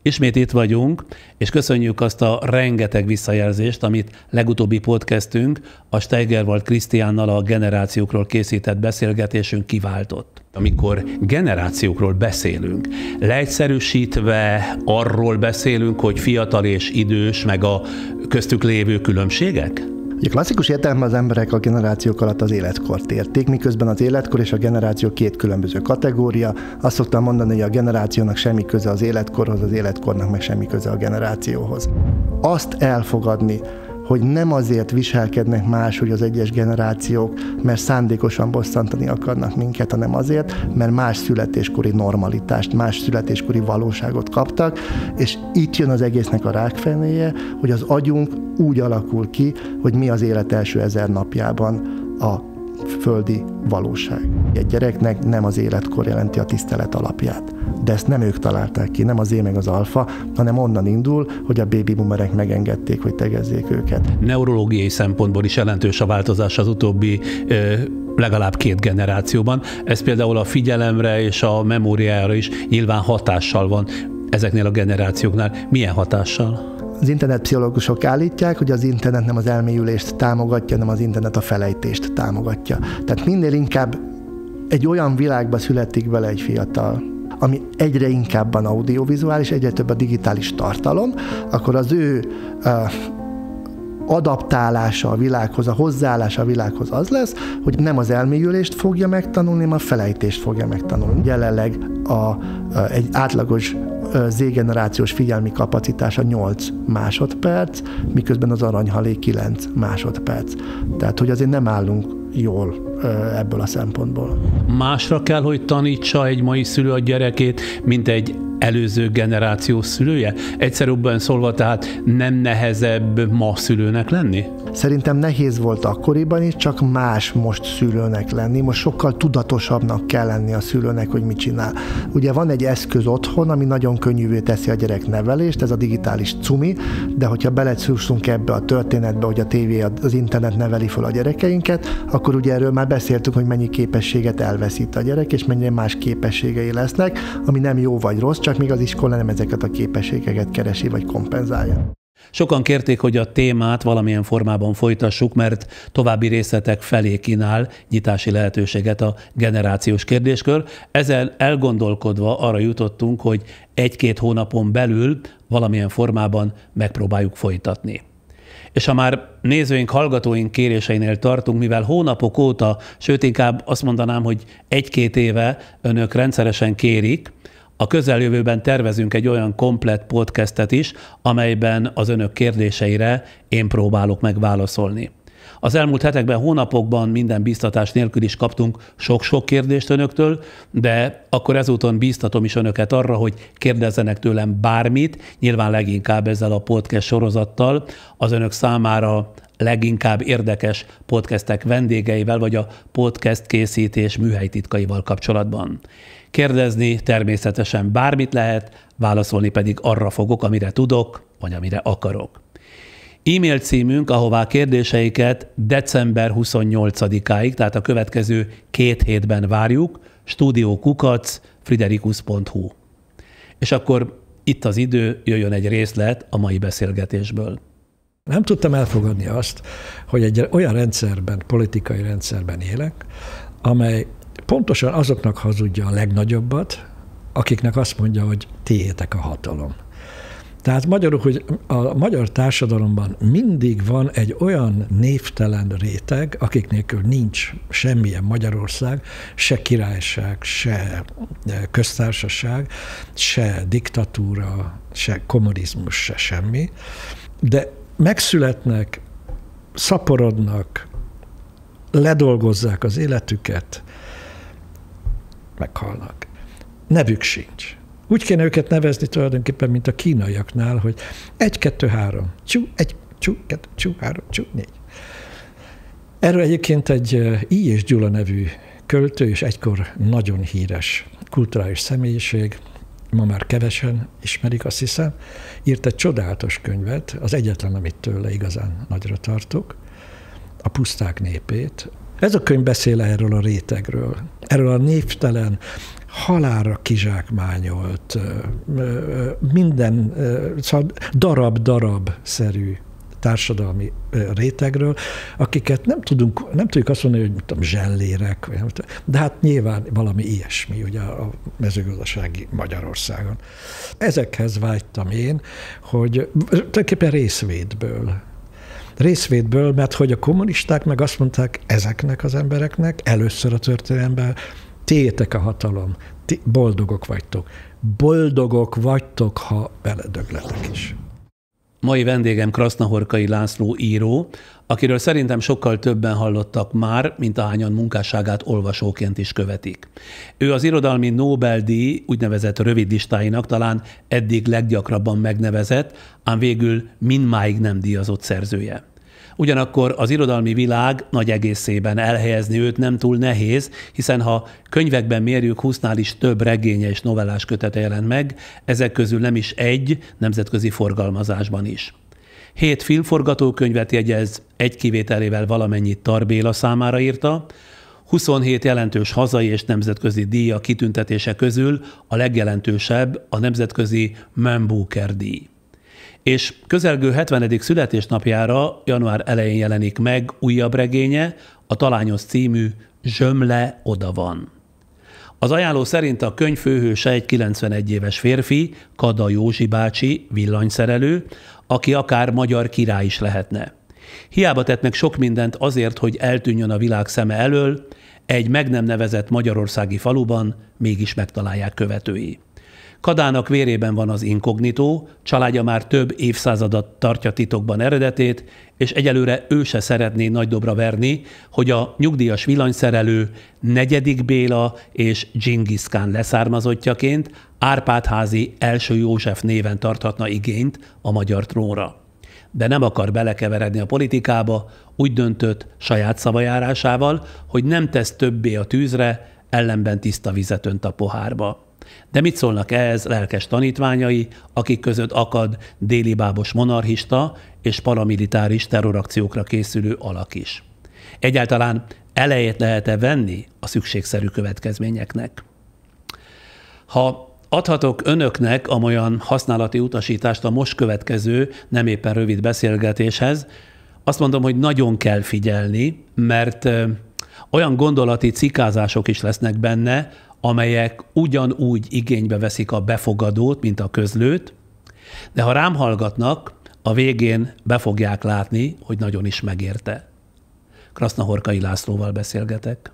Ismét itt vagyunk, és köszönjük azt a rengeteg visszajelzést, amit legutóbbi podcastünk, a Steigerwald Krisztiánnal a generációkról készített beszélgetésünk kiváltott. Amikor generációkról beszélünk, leegyszerűsítve arról beszélünk, hogy fiatal és idős, meg a köztük lévő különbségek? A klasszikus értelemben az emberek a generációk alatt az életkort érték, miközben az életkor és a generáció két különböző kategória. Azt szoktam mondani, hogy a generációnak semmi köze az életkorhoz, az életkornak meg semmi köze a generációhoz. Azt elfogadni, hogy nem azért viselkednek máshogy az egyes generációk, mert szándékosan bosszantani akarnak minket, hanem azért, mert más születéskori normalitást, más születéskori valóságot kaptak, és itt jön az egésznek a rákfenéje, hogy az agyunk úgy alakul ki, hogy mi az élet első 1000 napjában a földi valóság. Egy gyereknek nem az életkor jelenti a tisztelet alapját. De ezt nem ők találták ki, nem az Z meg az alfa, hanem onnan indul, hogy a baby boomerek megengedték, hogy tegezzék őket. Neurológiai szempontból is jelentős a változás az utóbbi legalább 2 generációban. Ez például a figyelemre és a memóriára is nyilván hatással van ezeknél a generációknál. Milyen hatással? Az internetpszichológusok állítják, hogy az internet nem az elmélyülést támogatja, hanem az internet a felejtést támogatja. Tehát minél inkább egy olyan világba születik bele egy fiatal, ami egyre inkább van audiovizuális, egyre több a digitális tartalom, akkor az ő adaptálása a világhoz, a hozzáállása a világhoz az lesz, hogy nem az elmélyülést fogja megtanulni, hanem a felejtést fogja megtanulni. Jelenleg egy átlagos Z-generációs figyelmi kapacitása 8 másodperc, miközben az aranyhalé 9 másodperc. Tehát, hogy azért nem állunk jól ebből a szempontból. Másra kell, hogy tanítsa egy mai szülő a gyerekét, mint egy előző generációs szülője? Egyszerűbben szólva, tehát nem nehezebb ma szülőnek lenni? Szerintem nehéz volt akkoriban is, csak más most szülőnek lenni. Most sokkal tudatosabbnak kell lenni a szülőnek, hogy mit csinál. Ugye van egy eszköz otthon, ami nagyon könnyűvé teszi a gyerek nevelést, ez a digitális cumi, de hogyha belecúszunk ebbe a történetbe, hogy a tévé, az internet neveli fel a gyerekeinket, akkor ugye erről már beszéltünk, hogy mennyi képességet elveszít a gyerek, és mennyire más képességei lesznek, ami nem jó vagy rossz, csak még az iskola nem ezeket a képességeket keresi vagy kompenzálja. Sokan kérték, hogy a témát valamilyen formában folytassuk, mert további részletek felé kínál nyitási lehetőséget a generációs kérdéskör. Ezzel elgondolkodva arra jutottunk, hogy 1-2 hónapon belül valamilyen formában megpróbáljuk folytatni. És ha már nézőink, hallgatóink kéréseinél tartunk, mivel hónapok óta, sőt inkább azt mondanám, hogy 1-2 éve önök rendszeresen kérik, a közeljövőben tervezünk egy olyan komplett podcastet is, amelyben az önök kérdéseire én próbálok megválaszolni. Az elmúlt hetekben, hónapokban minden bíztatás nélkül is kaptunk sok-sok kérdést önöktől, de akkor ezúton bíztatom is önöket arra, hogy kérdezzenek tőlem bármit, nyilván leginkább ezzel a podcast sorozattal, az önök számára leginkább érdekes podcastek vendégeivel, vagy a podcast készítés műhelytitkaival kapcsolatban. Kérdezni természetesen bármit lehet, válaszolni pedig arra fogok, amire tudok, vagy amire akarok. E-mail címünk, ahová kérdéseiket december 28-áig, tehát a következő 2 hétben várjuk, studio@friderikus.hu. És akkor itt az idő, jöjjön egy részlet a mai beszélgetésből. Nem tudtam elfogadni azt, hogy egy olyan rendszerben, politikai rendszerben élek, amely pontosan azoknak hazudja a legnagyobbat, akiknek azt mondja, hogy tiétek a hatalom. Tehát magyarul, hogy a magyar társadalomban mindig van egy olyan névtelen réteg, akik nélkül nincs semmilyen Magyarország, se királyság, se köztársaság, se diktatúra, se kommunizmus, se semmi, de megszületnek, szaporodnak, ledolgozzák az életüket, meghalnak. Nevük sincs. Úgy kéne őket nevezni tulajdonképpen, mint a kínaiaknál, hogy 1, 2, 3, csú, 1, csú, 2, csú, 3, csú, 4. Erről egyébként egy I. és Gyula nevű költő, és egykor nagyon híres kulturális személyiség, ma már kevesen ismerik, azt hiszem, írt egy csodálatos könyvet, az egyetlen, amit tőle igazán nagyra tartok, a Puszták népét. Ez a könyv beszél erről a rétegről, erről a névtelen, halálra kizsákmányolt, minden darab-darab-szerű társadalmi rétegről, akiket nem tudjuk azt mondani, hogy tudom, zsellérek, de hát nyilván valami ilyesmi ugye a mezőgazdasági Magyarországon. Ezekhez vágytam én, hogy tulajdonképpen részvétből, mert hogy a kommunisták meg azt mondták ezeknek az embereknek először a történelemben, tiétek a hatalom, ti boldogok vagytok. Boldogok vagytok, ha beledögletek is. Mai vendégem Krasznahorkai László író, akiről szerintem sokkal többen hallottak már, mint ahányan munkásságát olvasóként is követik. Ő az irodalmi Nobel-díj úgynevezett rövid listáinak talán eddig leggyakrabban megnevezett, ám végül mindmáig nem díjazott szerzője. Ugyanakkor az irodalmi világ nagy egészében elhelyezni őt nem túl nehéz, hiszen ha könyvekben mérjük, 20-nál is több regénye és novellás kötete jelent meg, ezek közül nem is egy nemzetközi forgalmazásban is. 7 filmforgatókönyvet jegyez, egy kivételével valamennyit Tar Béla számára írta, 27 jelentős hazai és nemzetközi díja kitüntetése közül a legjelentősebb a nemzetközi Man Booker díj. És közelgő 70. születésnapjára január elején jelenik meg újabb regénye, a talányos című Zsömle oda van. Az ajánló szerint a könyv főhőse egy 91 éves férfi, Kada Józsi bácsi, villanyszerelő, aki akár magyar király is lehetne. Hiába tett meg sok mindent azért, hogy eltűnjön a világ szeme elől, egy meg nem nevezett magyarországi faluban mégis megtalálják követői. Kadának vérében van az inkognitó, családja már több évszázadat tartja titokban eredetét, és egyelőre ő se szeretné nagy dobra verni, hogy a nyugdíjas villanyszerelő Negyedik Béla és Dzsingisz Kán leszármazottjaként Árpád-házi első József néven tarthatna igényt a magyar trónra. De nem akar belekeveredni a politikába, úgy döntött saját szavajárásával, hogy nem tesz többé a tűzre, ellenben tiszta vizet önt a pohárba. De mit szólnak ehhez lelkes tanítványai, akik között akad délibábos monarchista és paramilitáris terrorakciókra készülő alak is? Egyáltalán elejét lehet-e venni a szükségszerű következményeknek? Ha adhatok önöknek amolyan használati utasítást a most következő, nem éppen rövid beszélgetéshez, azt mondom, hogy nagyon kell figyelni, mert olyan gondolati cikázások is lesznek benne, amelyek ugyanúgy igénybe veszik a befogadót, mint a közlőt, de ha rám hallgatnak, a végén be fogják látni, hogy nagyon is megérte. Krasznahorkai Lászlóval beszélgetek.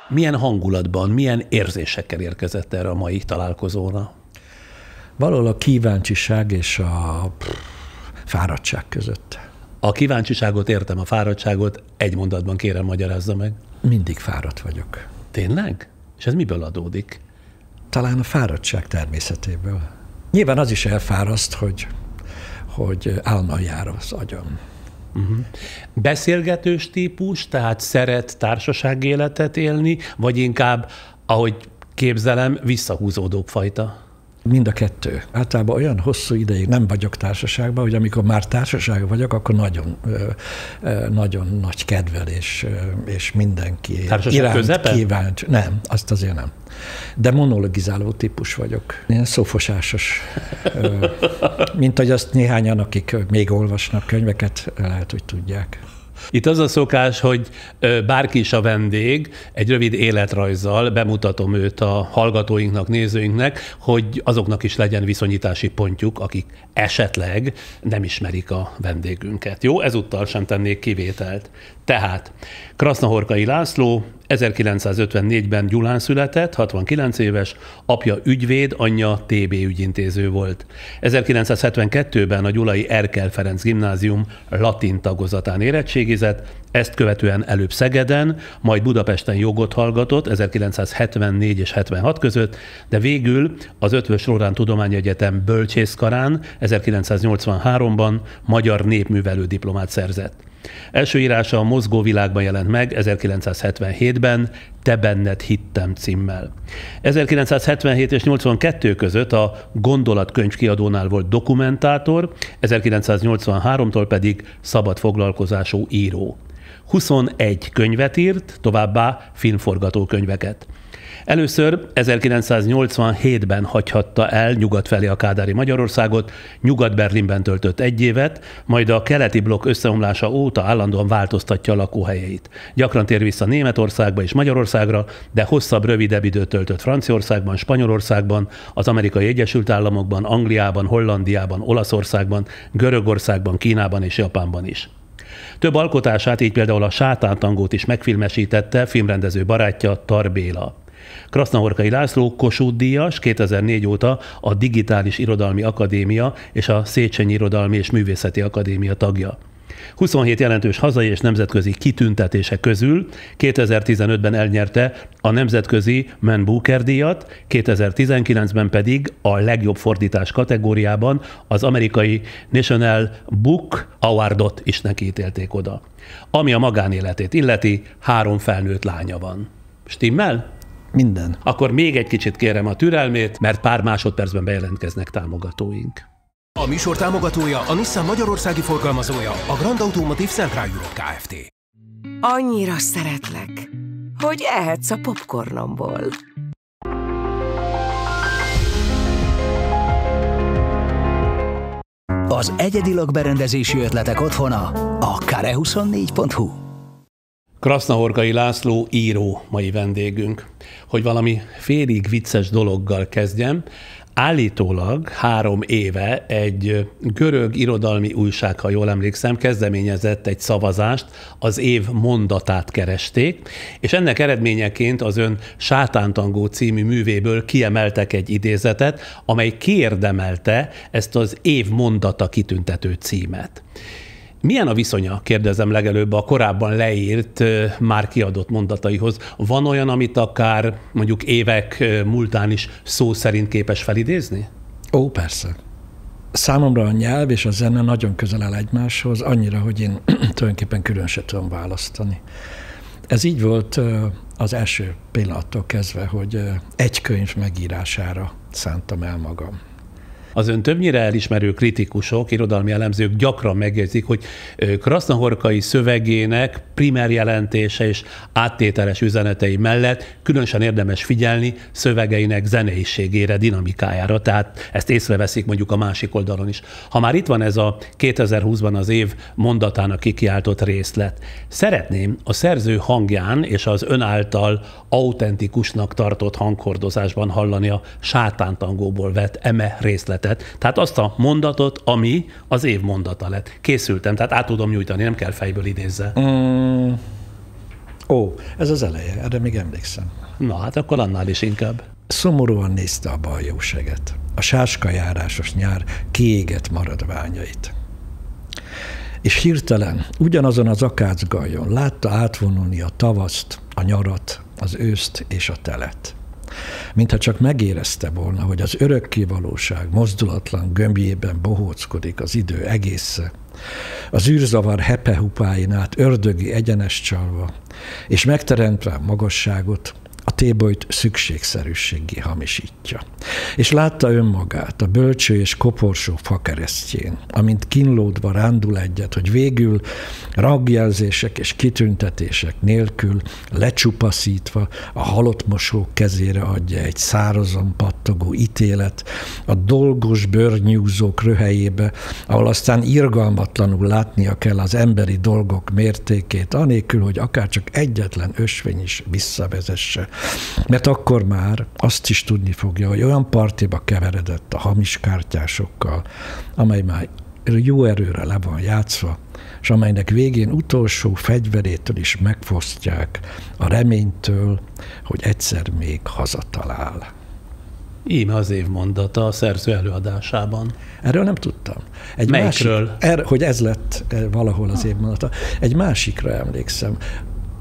Milyen hangulatban, milyen érzésekkel érkezett erre a mai találkozóra? Valahol a kíváncsiság és a fáradtság között. A kíváncsiságot értem, a fáradtságot egy mondatban kérem, magyarázza meg. Mindig fáradt vagyok. Tényleg? És ez miből adódik? Talán a fáradtság természetéből. Nyilván az is elfáraszt, hogy álmmal jár az agyam. Beszélgetős típus, tehát szeret társaságéletet élni, vagy inkább, ahogy képzelem, visszahúzódóbb fajta? Mind a kettő. Általában olyan hosszú ideig nem vagyok társaságban, hogy amikor már társaságban vagyok, akkor nagyon nagy kedvel és mindenki iránt kíváncsi. Nem, azt azért nem. De monologizáló típus vagyok. Ilyen szófosásos. Mint hogy azt néhányan, akik még olvasnak könyveket, lehet, hogy tudják. Itt az a szokás, hogy bárki is a vendég, egy rövid életrajzzal bemutatom őt a hallgatóinknak, nézőinknek, hogy azoknak is legyen viszonyítási pontjuk, akik esetleg nem ismerik a vendégünket. Jó, ezúttal sem tennék kivételt. Tehát Krasznahorkai László 1954-ben Gyulán született, 69 éves, apja ügyvéd, anyja TB ügyintéző volt. 1972-ben a gyulai Erkel Ferenc gimnázium latin tagozatán érettségizett, ezt követően előbb Szegeden, majd Budapesten jogot hallgatott 1974 és 76 között, de végül az Eötvös Loránd Tudományegyetem bölcsészkarán 1983-ban magyar népművelő diplomát szerzett. Első írása a Mozgó világban jelent meg 1977-ben, 87-ben Te benned hittem címmel. 1977 és 82 között a Gondolatkönyv kiadónál volt dokumentátor, 1983-tól pedig szabad foglalkozású író. 21 könyvet írt, továbbá filmforgatókönyveket. Először 1987-ben hagyhatta el nyugat felé a kádári Magyarországot, Nyugat-Berlinben töltött 1 évet, majd a keleti blokk összeomlása óta állandóan változtatja a lakóhelyeit. Gyakran tér vissza Németországba és Magyarországra, de hosszabb, rövidebb időt töltött Franciaországban, Spanyolországban, az Amerikai Egyesült Államokban, Angliában, Hollandiában, Olaszországban, Görögországban, Kínában és Japánban is. Több alkotását, így például a Sátántangót is megfilmesítette filmrendező barátja, Tar Béla. Krasznahorkai László Kossuth-díjas, 2004 óta a Digitális Irodalmi Akadémia és a Széchenyi Irodalmi és Művészeti Akadémia tagja. 27 jelentős hazai és nemzetközi kitüntetése közül 2015-ben elnyerte a nemzetközi Man Booker-díjat, 2019-ben pedig a legjobb fordítás kategóriában az amerikai National Book Awardot is neki ítélték oda. Ami a magánéletét illeti, 3 felnőtt lánya van. Stimmel? Minden. Akkor még egy kicsit kérem a türelmét, mert pár másodpercben bejelentkeznek támogatóink. A műsor támogatója a Nissan magyarországi forgalmazója, a Grand Automotive Central Europe Kft. Annyira szeretlek, hogy ehetsz a popcornomból. Az egyedi lakberendezési ötletek otthona a kare24.hu. Krasznahorkai László író mai vendégünk. Hogy valami félig vicces dologgal kezdjem, állítólag 3 éve egy görög irodalmi újság, ha jól emlékszem, kezdeményezett egy szavazást, az év mondatát keresték, és ennek eredményeként az ön Sátántangó című művéből kiemeltek egy idézetet, amely kiérdemelte ezt az év mondata kitüntető címet. Milyen a viszonya, kérdezem legelőbb, a korábban leírt, már kiadott mondataihoz? Van olyan, amit akár mondjuk évek múltán is szó szerint képes felidézni? Ó, persze. Számomra a nyelv és a zene nagyon közel áll egymáshoz, annyira, hogy én tulajdonképpen külön se tudom választani. Ez így volt az első pillanattól kezdve, hogy egy könyv megírására szántam el magam. Az ön többnyire elismerő kritikusok, irodalmi elemzők gyakran megjegyzik, hogy Krasznahorkai szövegének primer jelentése és áttételes üzenetei mellett különösen érdemes figyelni szövegeinek zeneiségére, dinamikájára, tehát ezt észreveszik mondjuk a másik oldalon is. Ha már itt van ez a 2020-ban az év mondatának kikiáltott részlet, szeretném a szerző hangján és az ön által autentikusnak tartott hanghordozásban hallani a Sátántangóból vett eme részletet. Tehát azt a mondatot, ami az év mondata lett. Készültem, tehát át tudom nyújtani, nem kell fejből idézze. Ez az eleje, erre még emlékszem. Na hát akkor annál is inkább. Szomorúan nézte a baljóseget, a sáskajárásos nyár kiégett maradványait. És hirtelen ugyanazon az akácgaljon látta átvonulni a tavaszt, a nyarat, az őszt és a telet. Mintha csak megérezte volna, hogy az örökkévalóság mozdulatlan gömbjében bohóckodik az idő egésze, az űrzavar hepehupáin át ördögi egyenes csalva, és megteremtve a magasságot, a tébolyt szükségszerűséggé hamisítja. És látta önmagát a bölcső és koporsó fakeresztjén, amint kínlódva rándul egyet, hogy végül rangjelzések és kitüntetések nélkül lecsupaszítva a halottmosók kezére adja egy szárazon pattogó ítélet a dolgos bőrnyúzók röhelyébe, ahol aztán irgalmatlanul látnia kell az emberi dolgok mértékét, anélkül, hogy akár csak egyetlen ösvény is visszavezesse. Mert akkor már azt is tudni fogja, hogy olyan partiba keveredett a hamis kártyásokkal, amely már jó erőre le van játszva, és amelynek végén utolsó fegyverétől is megfosztják a reménytől, hogy egyszer még hazatalál. Íme az év mondata a szerző előadásában. Erről nem tudtam. Melyikről? Hogy ez lett valahol az év mondata. Egy másikra emlékszem.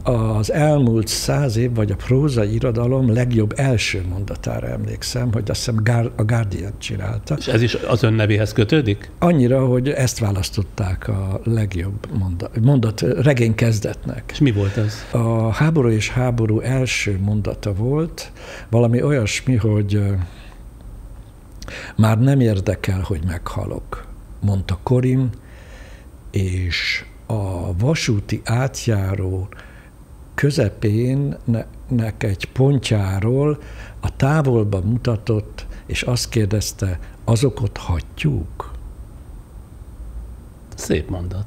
az elmúlt 100 év, vagy a prózai irodalom legjobb első mondatára emlékszem, hogy azt hiszem a Guardian csinálta. És ez is az ön nevéhez kötődik? Annyira, hogy ezt választották a legjobb mondat regény kezdetnek. És mi volt ez? A Háború és háború első mondata volt, valami olyasmi, hogy már nem érdekel, hogy meghalok, mondta Corin, és a vasúti átjáró közepén egy pontjáról a távolba mutatott, és azt kérdezte, azok ott hagyjuk? Szép mondat.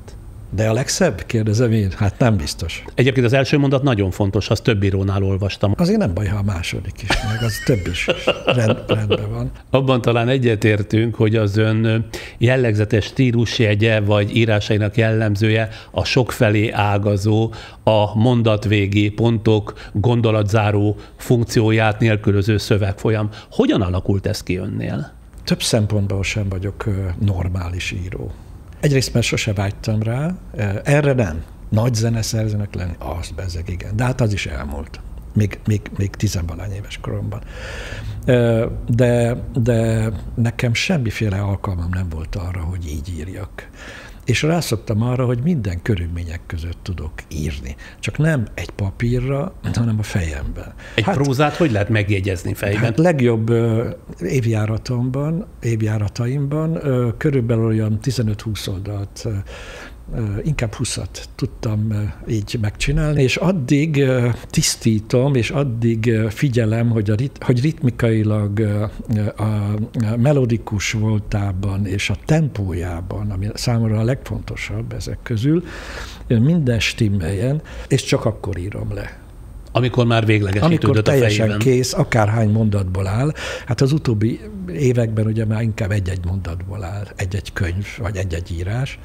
De a legszebb? Kérdezem én. Hát nem biztos. Egyébként az első mondat nagyon fontos, azt több írónál olvastam. Azért nem baj, ha a második is, meg az több is rendben van. Abban talán egyetértünk, hogy az ön jellegzetes stílusjegye, vagy írásainak jellemzője a sokfelé ágazó, a mondatvégi pontok, gondolatzáró funkcióját nélkülöző szövegfolyam. Hogyan alakult ez ki önnél? Több szempontból sem vagyok normális író. Egyrészt, mert sose vágytam rá, erre nem. Nagy zeneszerzőnek lenni, azt bezzeg, igen. De hát az is elmúlt. Még 10-valány éves koromban. De nekem semmiféle alkalmam nem volt arra, hogy így írjak. És rászoktam arra, hogy minden körülmények között tudok írni. Csak nem egy papírra, hanem a fejemben. Egy prózát hogy lehet megjegyezni fejben? Hát legjobb évjárataimban körülbelül olyan 15-20 oldalt, inkább 20-at tudtam így megcsinálni, és addig tisztítom, és addig figyelem, hogy ritmikailag a melodikus voltában és a tempójában, ami számomra a legfontosabb ezek közül, minden stimmeljen, és csak akkor írom le. Amikor már véglegesítődött a fejében. Amikor teljesen kész, akárhány mondatból áll. Hát az utóbbi években ugye már inkább egy-egy mondatból áll, egy-egy könyv, vagy egy-egy írás.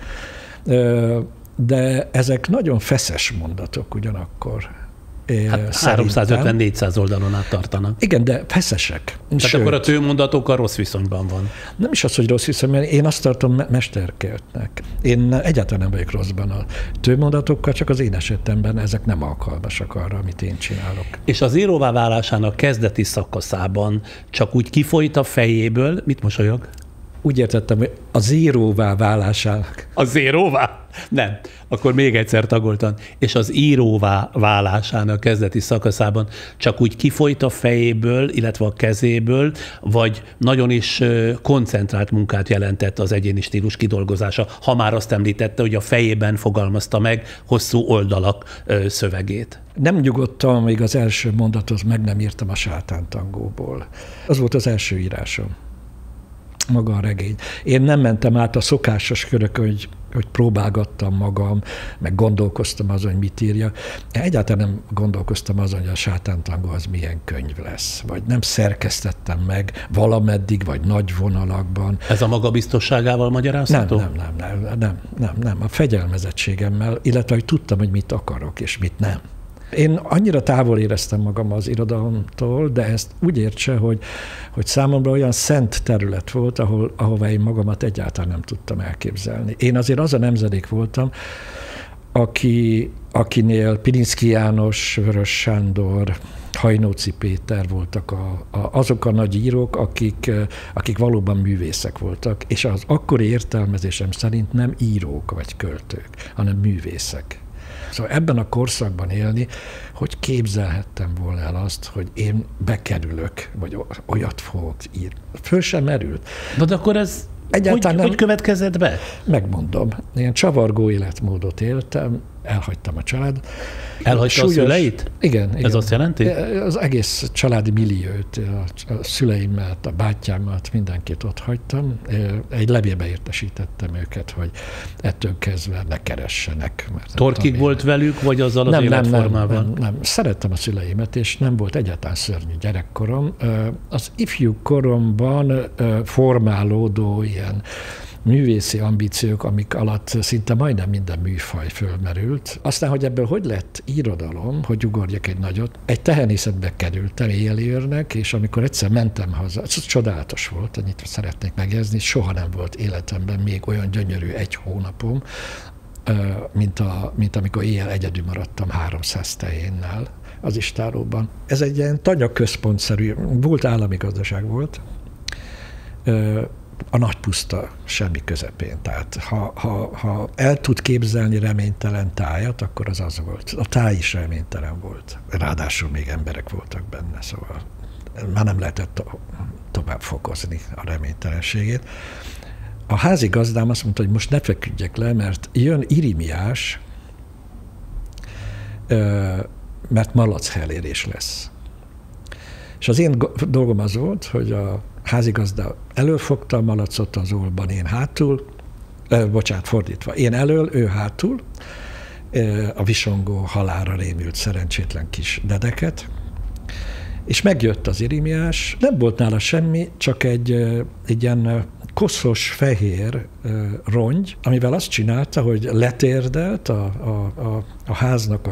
De ezek nagyon feszes mondatok ugyanakkor. Hát 350-400 oldalon át tartanak. Igen, de feszesek. Tehát akkor a tőmondatokkal rossz viszonyban van. Nem is az, hogy rossz viszonyban, én azt tartom mesterkeltnek. Én egyáltalán nem vagyok rosszban a tőmondatokkal, csak az én esetemben ezek nem alkalmasak arra, amit én csinálok. És az íróvá válásának kezdeti szakaszában csak úgy kifolyt a fejéből, mit mosolyog? Úgy értettem, hogy a zéróvá válásának. A zéróvá? Nem. Akkor még egyszer tagoltan. És az íróvá válásának kezdeti szakaszában csak úgy kifolyt a fejéből, illetve a kezéből, vagy nagyon is koncentrált munkát jelentett az egyéni stílus kidolgozása, ha már azt említette, hogy a fejében fogalmazta meg hosszú oldalak szövegét. Nem nyugodtam, amíg az első mondatot meg nem írtam a sátántangóból. Az volt az első írásom. Maga a regény. Én nem mentem át a szokásos körök, hogy próbálgattam magam, meg gondolkoztam azon, hogy mit írja. Egyáltalán nem gondolkoztam azon, hogy a sátántangó az milyen könyv lesz. Vagy nem szerkesztettem meg valameddig, vagy nagy vonalakban. Ez a magabiztosságával magyarázható? Nem. A fegyelmezettségemmel, illetve hogy tudtam, hogy mit akarok, és mit nem. Én annyira távol éreztem magam az irodalomtól, de ezt úgy értse, hogy számomra olyan szent terület volt, ahova én magamat egyáltalán nem tudtam elképzelni. Én azért az a nemzedék voltam, akinél Pilinszky János, Vörös Sándor, Hajnóci Péter voltak azok a nagy írók, akik valóban művészek voltak, és az akkori értelmezésem szerint nem írók vagy költők, hanem művészek. Szóval ebben a korszakban élni, hogy képzelhettem volna el azt, hogy én bekerülök, vagy olyat fogok írni. Föl sem merült. De akkor ez hogy következett be? Megmondom. Ilyen csavargó életmódot éltem, elhagytam a családot. Elhagyta a szüleit? Igen. Ez azt jelenti? Az egész családi milliót, a szüleimet, a bátyámat, mindenkit ott hagytam. Egy levélbe értesítettem őket, hogy ettől kezdve ne keressenek. Torkig volt velük, vagy azzal az életformával? Nem. Szerettem a szüleimet, és nem volt egyáltalán szörnyű gyerekkorom. Az ifjú koromban formálódó ilyen művészi ambíciók, amik alatt szinte majdnem minden műfaj fölmerült. Aztán, hogy ebből hogy lett irodalom, hogy ugorjak egy nagyot, egy tehenészetbe kerültem élőrnek, és amikor egyszer mentem haza, ez csodálatos volt, annyit szeretnék megjegyezni, soha nem volt életemben még olyan gyönyörű egy hónapom, mint amikor éjjel egyedül maradtam 300 tehénnel az istálóban. Ez egy ilyen tanyaközpontszerű, volt állami gazdaság volt, a nagy puszta semmi közepén. Tehát ha el tud képzelni reménytelen tájat, akkor az volt. A táj is reménytelen volt. Ráadásul még emberek voltak benne, szóval már nem lehetett tovább fokozni a reménytelenségét. A házigazdám azt mondta, hogy most ne feküdjek le, mert jön Irimiás, mert malachelérés lesz. És az én dolgom az volt, hogy a házigazda előfogta a malacot az ólban, én hátul, fordítva, én elől, ő hátul, a visongó halálra rémült szerencsétlen kis dedeket, és megjött az Irimiás, nem volt nála semmi, csak egy ilyen koszos, fehér rongy, amivel azt csinálta, hogy letérdelt a háznak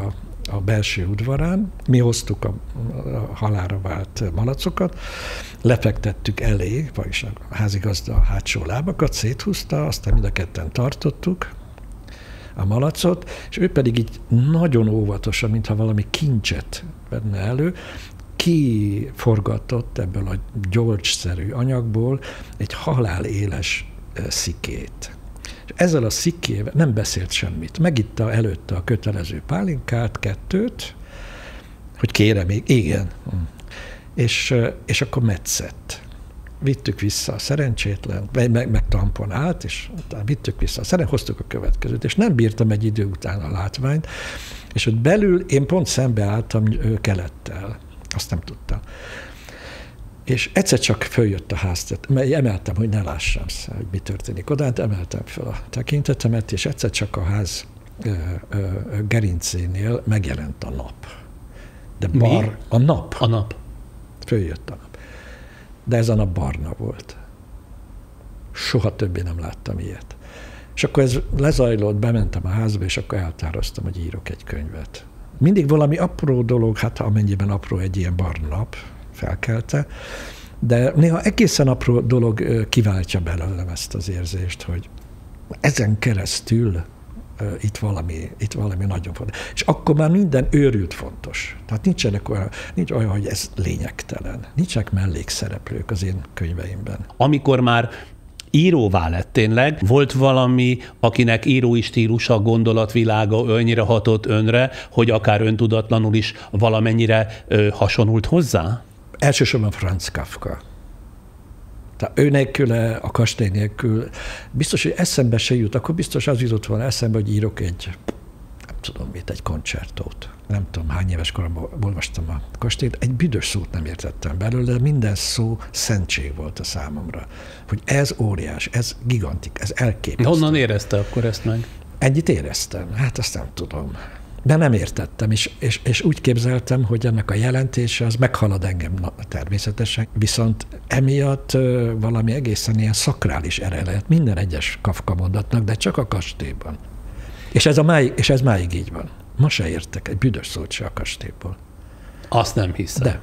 a belső udvarán, mi hoztuk a halálra vált malacokat, lefektettük elé, vagyis a házigazda a hátsó lábakat, széthúzta, aztán mind a ketten tartottuk a malacot, és ő pedig így nagyon óvatosan, mintha valami kincset venne elő, kiforgatott ebből a gyolcsszerű anyagból egy haláléles szikét. És ezzel a szikével nem beszélt semmit. Megitta előtte a kötelező pálinkát, 2, hogy kérem még, igen. És akkor metszett. Vittük vissza a szerencsétlen, meg tamponált, és vittük vissza hoztuk a következőt, és nem bírtam egy idő után a látványt, és ott belül én pont szembeálltam kelettel. Azt nem tudtam. És egyszer csak följött a ház, mert emeltem, hogy ne lássam, hogy mi történik oda, hát emeltem fel a tekintetemet, és egyszer csak a ház gerincénél megjelent a nap. De a nap. A nap. Följött a nap. De ez a nap barna volt. Soha többé nem láttam ilyet. És akkor ez lezajlott, bementem a házba, és akkor eltároztam, hogy írok egy könyvet. Mindig valami apró dolog, hát amennyiben apró egy ilyen barna nap felkelte, de néha egészen apró dolog kiváltja belőlem ezt az érzést, hogy ezen keresztül itt valami nagyon fontos. És akkor már minden őrült fontos. Tehát nincs olyan, hogy ez lényegtelen. Nincsenek mellékszereplők az én könyveimben. Amikor már íróvá lett tényleg, volt valami, akinek írói stílusa, gondolatvilága annyira hatott önre, hogy akár öntudatlanul is valamennyire hasonult hozzá? Elsősorban Franz Kafka. Tehát ő nélküle, a kastély nélkül, biztos, hogy eszembe se jut, akkor biztos az jutott volna eszembe, hogy írok egy koncertót. Nem tudom, hány éves koromban olvastam a kastélyt, egy büdös szót nem értettem belőle, de minden szó szentség volt a számomra. Hogy ez óriás, ez gigantik, ez elképesztő. Honnan érezte akkor ezt meg? Ennyit éreztem, hát azt nem tudom. De nem értettem, és úgy képzeltem, hogy ennek a jelentése az meghalad engem természetesen, viszont emiatt valami egészen ilyen szakrális eredet minden egyes Kafka mondatnak, de csak a kastélyban. És ez máig így van. Ma se értek egy büdös szót se a kastélyból. Azt nem hiszem. De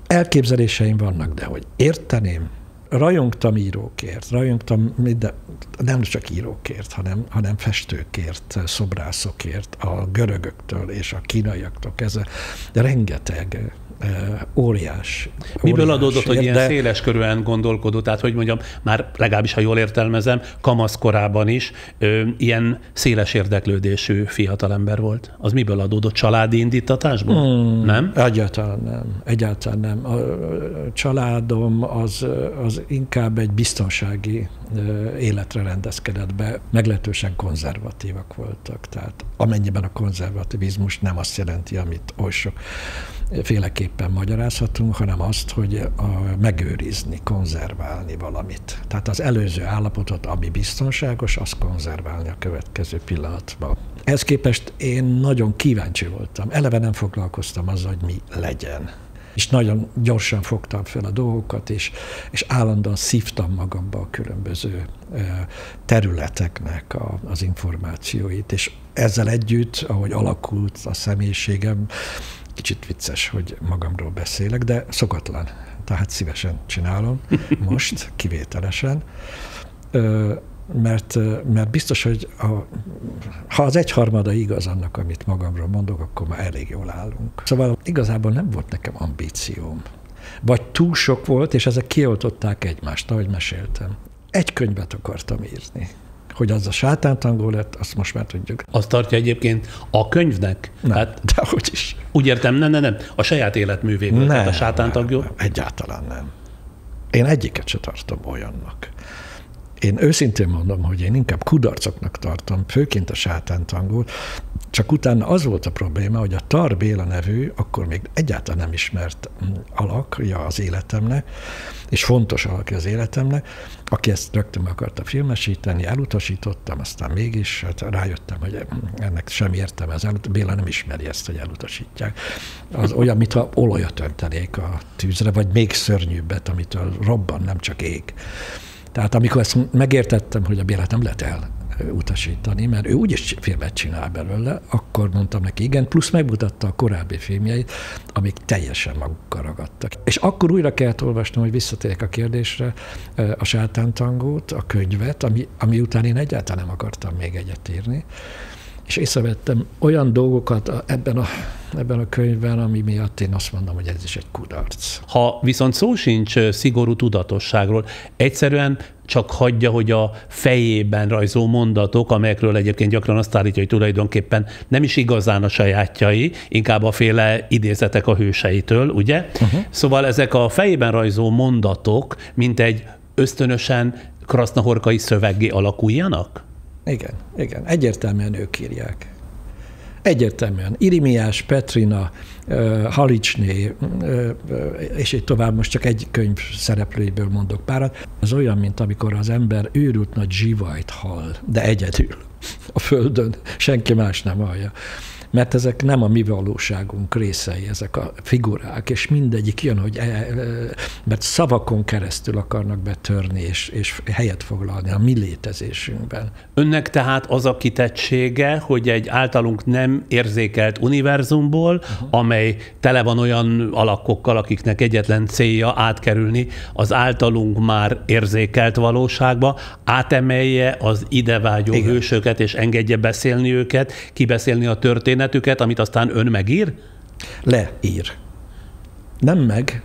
elképzeléseim vannak, de hogy érteném, rajongtam írókért, nem csak írókért, hanem festőkért, szobrászokért, a görögöktől és a kínaiaktól kezdve, de rengeteg óriás. Miből adódott, hogy ilyen széles körűen gondolkodott, tehát hogy mondjam, már legalábbis, ha jól értelmezem, kamaszkorában is ilyen széles érdeklődésű fiatalember volt. Az miből adódott? Családi indítatásból? Nem? Egyáltalán nem. A családom az inkább egy biztonsági életre rendezkedett be. Meglehetősen konzervatívak voltak. Tehát amennyiben a konzervativizmus nem azt jelenti, amit oly sok féleképpen magyarázhatunk, hanem azt, hogy megőrizni, konzerválni valamit. Tehát az előző állapotot, ami biztonságos, azt konzerválni a következő pillanatban. Ehhez képest én nagyon kíváncsi voltam. Eleve nem foglalkoztam azzal, hogy mi legyen. És nagyon gyorsan fogtam fel a dolgokat, és állandóan szívtam magamba a különböző területeknek az információit. És ezzel együtt, ahogy alakult a személyiségem, kicsit vicces, hogy magamról beszélek, de szokatlan. Tehát szívesen csinálom most, kivételesen. mert biztos, hogy ha az 1/3 igaz annak, amit magamról mondok, akkor már elég jól állunk. Szóval igazából nem volt nekem ambícióm. Vagy túl sok volt, és ezek kioltották egymást, ahogy meséltem. Egy könyvet akartam írni. Hogy az a sátántangó lett, azt most már tudjuk. Azt tartja egyébként a könyvnek? Nem, dehogy is. Úgy értem, nem. A saját életművéből, tehát a sátántangó? Nem, egyáltalán nem. Én egyiket se tartom olyannak. Én őszintén mondom, hogy én inkább kudarcoknak tartom, főként a sátántangót, csak utána az volt a probléma, hogy a Tar Béla nevű, akkor még egyáltalán nem ismert alakja az életemnek, és fontos alakja az életemnek, aki ezt rögtön meg akarta filmesíteni, elutasítottam, aztán mégis hát rájöttem, hogy ennek sem értem, Béla nem ismeri ezt, hogy elutasítják. Az olyan, mintha olajat öntenék a tűzre, vagy még szörnyűbbet, amitől robban, nem csak ég. Tehát amikor ezt megértettem, hogy a Bélát nem lehet elutasítani, mert ő úgyis filmet csinál belőle, akkor mondtam neki igen, plusz megmutatta a korábbi filmjeit, amik teljesen magukkal ragadtak. És akkor újra kellett olvasnom, hogy visszatérjek a kérdésre, a sátántangót, a könyvet, ami után én egyáltalán nem akartam még egyet írni. És észrevettem olyan dolgokat ebben a könyvben, ami miatt én azt mondom, hogy ez is egy kudarc. Ha viszont szó sincs szigorú tudatosságról, egyszerűen csak hagyja, hogy a fejében rajzó mondatok, amelyekről egyébként gyakran azt állítja, hogy tulajdonképpen nem is igazán a sajátjai, inkább a féle idézetek a hőseitől, ugye? Szóval ezek a fejében rajzó mondatok, mint egy ösztönösen krasznahorkai szöveggé alakuljanak? Igen. Egyértelműen ők írják. Egyértelműen. Irimiás, Petrina, Halicsné, és így tovább, most csak egy könyv szereplőiből mondok párat. Ez olyan, mint amikor az ember őrült nagy zsivajt hall, de egyedül a földön, senki más nem hallja. Mert ezek nem a mi valóságunk részei, ezek a figurák, és mindegyik jön, hogy mert szavakon keresztül akarnak betörni, és helyet foglalni a mi létezésünkben. Önnek tehát az a kitettsége, hogy egy általunk nem érzékelt univerzumból, amely tele van olyan alakokkal, akiknek egyetlen célja átkerülni az általunk már érzékelt valóságba, átemelje az idevágyó hősöket, és engedje beszélni őket, kibeszélni a történetüket, amit aztán ön megír? Leír. Nem meg,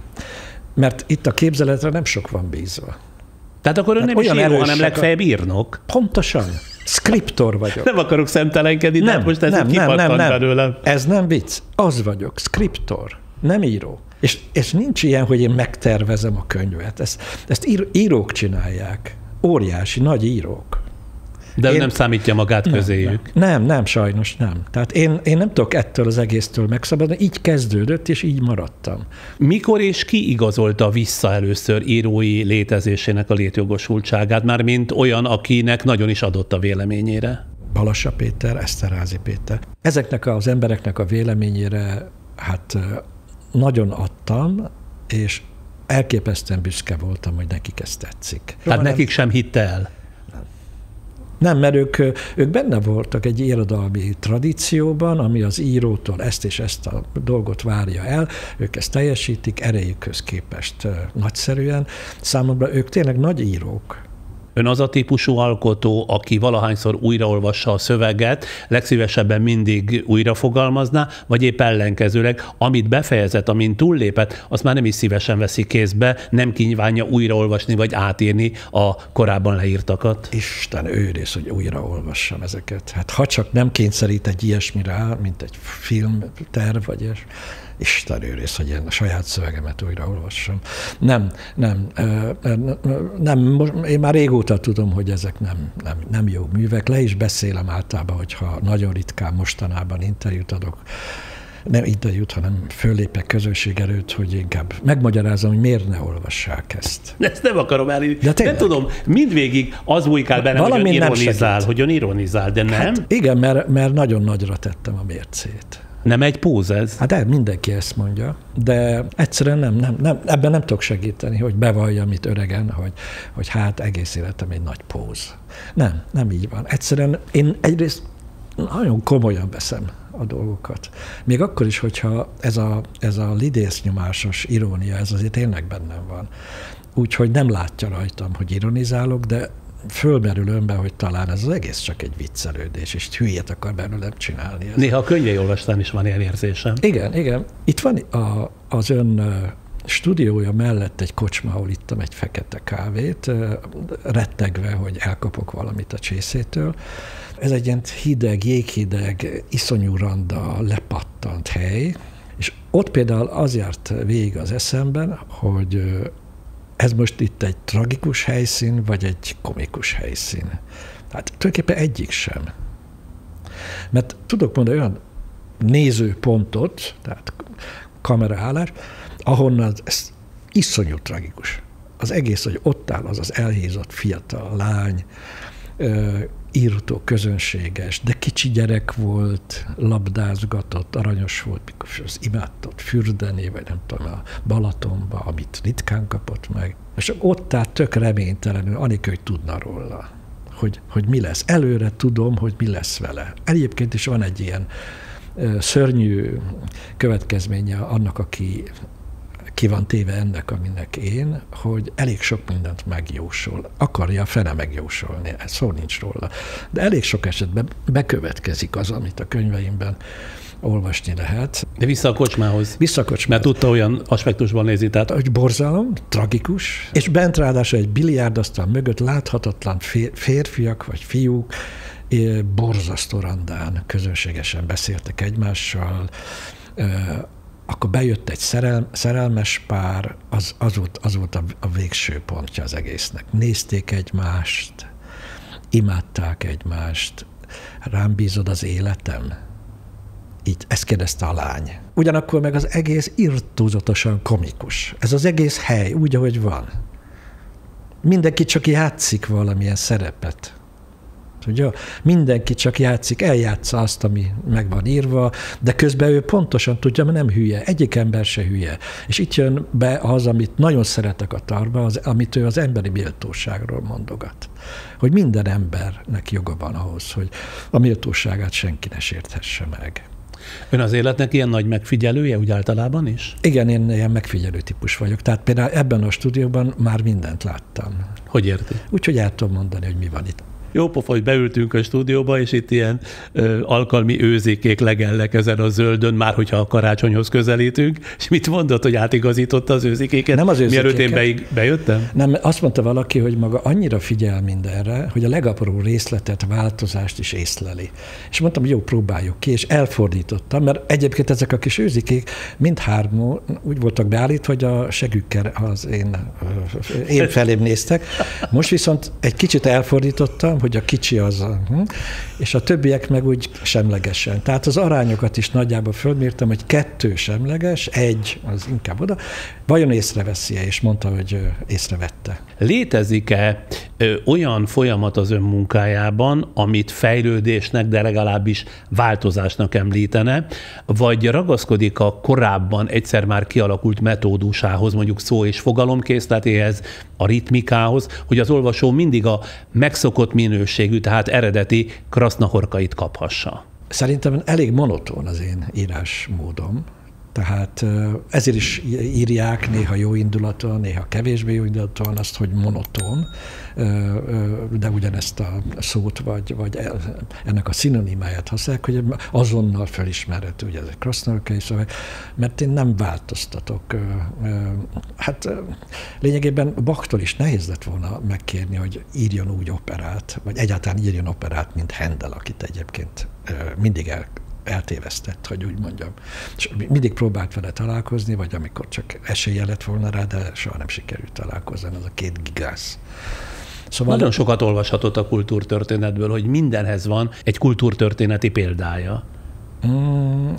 mert itt a képzeletre nem sok van bízva. Tehát akkor ön nem is író, hanem legfeljebb írnok? Pontosan. Skriptor vagyok. Nem akarok szemtelenkedni, de most ez kipattant belőlem. Ez nem vicc. Az vagyok. Skriptor. Nem író. És nincs ilyen, hogy én megtervezem a könyvet. Ezt írók csinálják. Óriási, nagy írók. De ő nem számítja magát közéjük. Nem, sajnos nem. Tehát én nem tudok ettől az egésztől megszabadulni, így kezdődött, és így maradtam. Mikor és ki igazolta vissza először írói létezésének a létjogosultságát, már mint olyan, akinek nagyon is adott a véleményére? Balassa Péter, Eszterházy Péter. Ezeknek az embereknek a véleményére hát nagyon adtam, és elképesztően büszke voltam, hogy nekik ez tetszik. Hát nekik sem hitte el? Nem, mert ők benne voltak egy irodalmi tradícióban, ami az írótól ezt és ezt a dolgot várja el, ők ezt teljesítik, erejükhöz képest nagyszerűen. Számomra ők tényleg nagy írók. Ön az a típusú alkotó, aki valahányszor újraolvassa a szöveget, legszívesebben mindig újra fogalmazná, vagy épp ellenkezőleg, amit befejezett, amin túllépett, azt már nem is szívesen veszi kézbe, nem kívánja újraolvasni, vagy átírni a korábban leírtakat? Isten őrész, hogy újraolvassam ezeket. Hát ha csak nem kényszerít egy ilyesmi rá, mint egy filmterv, vagy ilyesmi. Isten őrész, hogy én a saját szövegemet újraolvassam. Nem, én már régóta tudom, hogy ezek nem jó művek. Le is beszélem általában, hogyha nagyon ritkán mostanában interjút adok, nem interjút, hanem föllépek közönség előtt, hogy inkább megmagyarázom, hogy miért ne olvassák ezt. Ezt nem akarom elírni. De tudom, mindvégig az bújkál bennem, hogy ön ironizál, de nem? Hát igen, mert nagyon nagyra tettem a mércét. Nem egy póz ez? Hát mindenki ezt mondja, de egyszerűen nem, ebben nem tudok segíteni, hogy bevalljam itt öregen, hogy hát egész életem egy nagy póz. Nem így van. Egyszerűen én egyrészt nagyon komolyan veszem a dolgokat. Még akkor is, hogyha ez a lidésznyomásos irónia, ez azért tényleg bennem van. Úgyhogy nem látja rajtam, hogy ironizálok, fölmerül önben, hogy talán ez az egész csak egy viccelődés, és hülyét akar belőlem csinálni. Néha a könyvei olvastán is van ilyen érzésem. Igen. Itt van az ön stúdiója mellett egy kocsma, ahol ittam egy fekete kávét, rettegve, hogy elkapok valamit a csészétől. Ez egy ilyen hideg, jéghideg, iszonyú randa, lepattant hely, és ott például az járt végig az eszemben, hogy ez most itt egy tragikus helyszín, vagy egy komikus helyszín. Hát tulajdonképpen egyik sem. Mert tudok mondani olyan nézőpontot, tehát kameraállás, ahonnan ez iszonyú tragikus. Az egész, hogy ott áll az elhízott fiatal lány, írtó, közönséges, de kicsi gyerek volt, labdázgatott, aranyos volt, mikor az imádtott fürdeni, vagy nem tudom, a Balatonba, amit ritkán kapott meg. És ott áll tök reménytelenül, anélkül, hogy tudna róla, hogy mi lesz. Előre tudom, hogy mi lesz vele. Egyébként is van egy ilyen szörnyű következménye annak, aki ki van téve ennek, aminek én, hogy elég sok mindent megjósol. Akarja a fene megjósolni, szó nincs róla. De elég sok esetben bekövetkezik az, amit a könyveimben olvasni lehet. De vissza a kocsmához. Mert tudta olyan aspektusban nézni. Tehát... Hogy borzalom, tragikus, és bent ráadásul egy biliárdasztal mögött láthatatlan férfiak vagy fiúk borzasztó randán, közönségesen beszéltek egymással, akkor bejött egy szerelmes pár, az volt a végső pontja az egésznek. Nézték egymást, imádták egymást, rám bízod az életem? Így, ezt kérdezte a lány. Ugyanakkor meg az egész irtózatosan komikus. Ez az egész hely, úgy, ahogy van. Mindenki csak játszik valamilyen szerepet. Ugye? Mindenki csak játszik, eljátsza azt, ami meg van írva, de közben ő pontosan tudja, mert nem hülye, egyik ember se hülye. És itt jön be az, amit nagyon szeretek a tarba, amit ő az emberi méltóságról mondogat. Hogy minden embernek joga van ahhoz, hogy a méltóságát senki ne sérthesse meg. Ön az életnek ilyen nagy megfigyelője, úgy általában is? Igen, én ilyen megfigyelő típus vagyok. Tehát például ebben a stúdióban már mindent láttam. Hogy érti? Úgyhogy el tudom mondani, hogy mi van itt. Jó pofa, hogy beültünk a stúdióba, és itt ilyen alkalmi őzékék legelnek ezen a zöldön, már hogyha a karácsonyhoz közelítünk. És mit mondott, hogy átigazította az őzékéket? Nem az őzékéket. Mielőtt én bejöttem? Nem, azt mondta valaki, hogy maga annyira figyel mindenre, hogy a legapróbb részletet, változást is észleli. És mondtam, hogy jó, próbáljuk ki, és elfordítottam, mert egyébként ezek a kis őzikék mindhármon úgy voltak beállítva, hogy a segükkel az én felém néztek. Most viszont egy kicsit elfordítottam, hogy a kicsi az, és a többiek meg úgy semlegesen. Tehát az arányokat is nagyjából fölmértem, hogy 2 semleges, 1 az inkább oda. Vajon észreveszi-e? És mondta, hogy észrevette. Létezik-e olyan folyamat az ön munkájában, amit fejlődésnek, de legalábbis változásnak említene, vagy ragaszkodik a korábban egyszer már kialakult metódusához, mondjuk szó- és fogalomkészletéhez, a ritmikához, hogy az olvasó mindig a megszokott minőségű, tehát eredeti krasznahorkait kaphassa? Szerintem elég monoton az én írásmódom. Tehát ezért is írják néha jó indulaton, néha kevésbé jó indulaton azt, hogy monoton, de ugyanezt a szót, vagy ennek a szinonimáját használják, hogy azonnal felismerhető, ugye ez egy krasznahorkai szöveg, mert én nem változtatok. Hát lényegében Bachtól is nehéz lett volna megkérni, hogy írjon úgy operát, vagy egyáltalán írjon operát, mint Händel, akit egyébként mindig eltévesztett, hogy úgy mondjam. És mindig próbált vele találkozni, vagy amikor csak esélye lett volna rá, de soha nem sikerült találkozni, az a 2 gigász. Szóval nagyon sokat olvashatott a kultúrtörténetből, hogy mindenhez van egy kultúrtörténeti példája.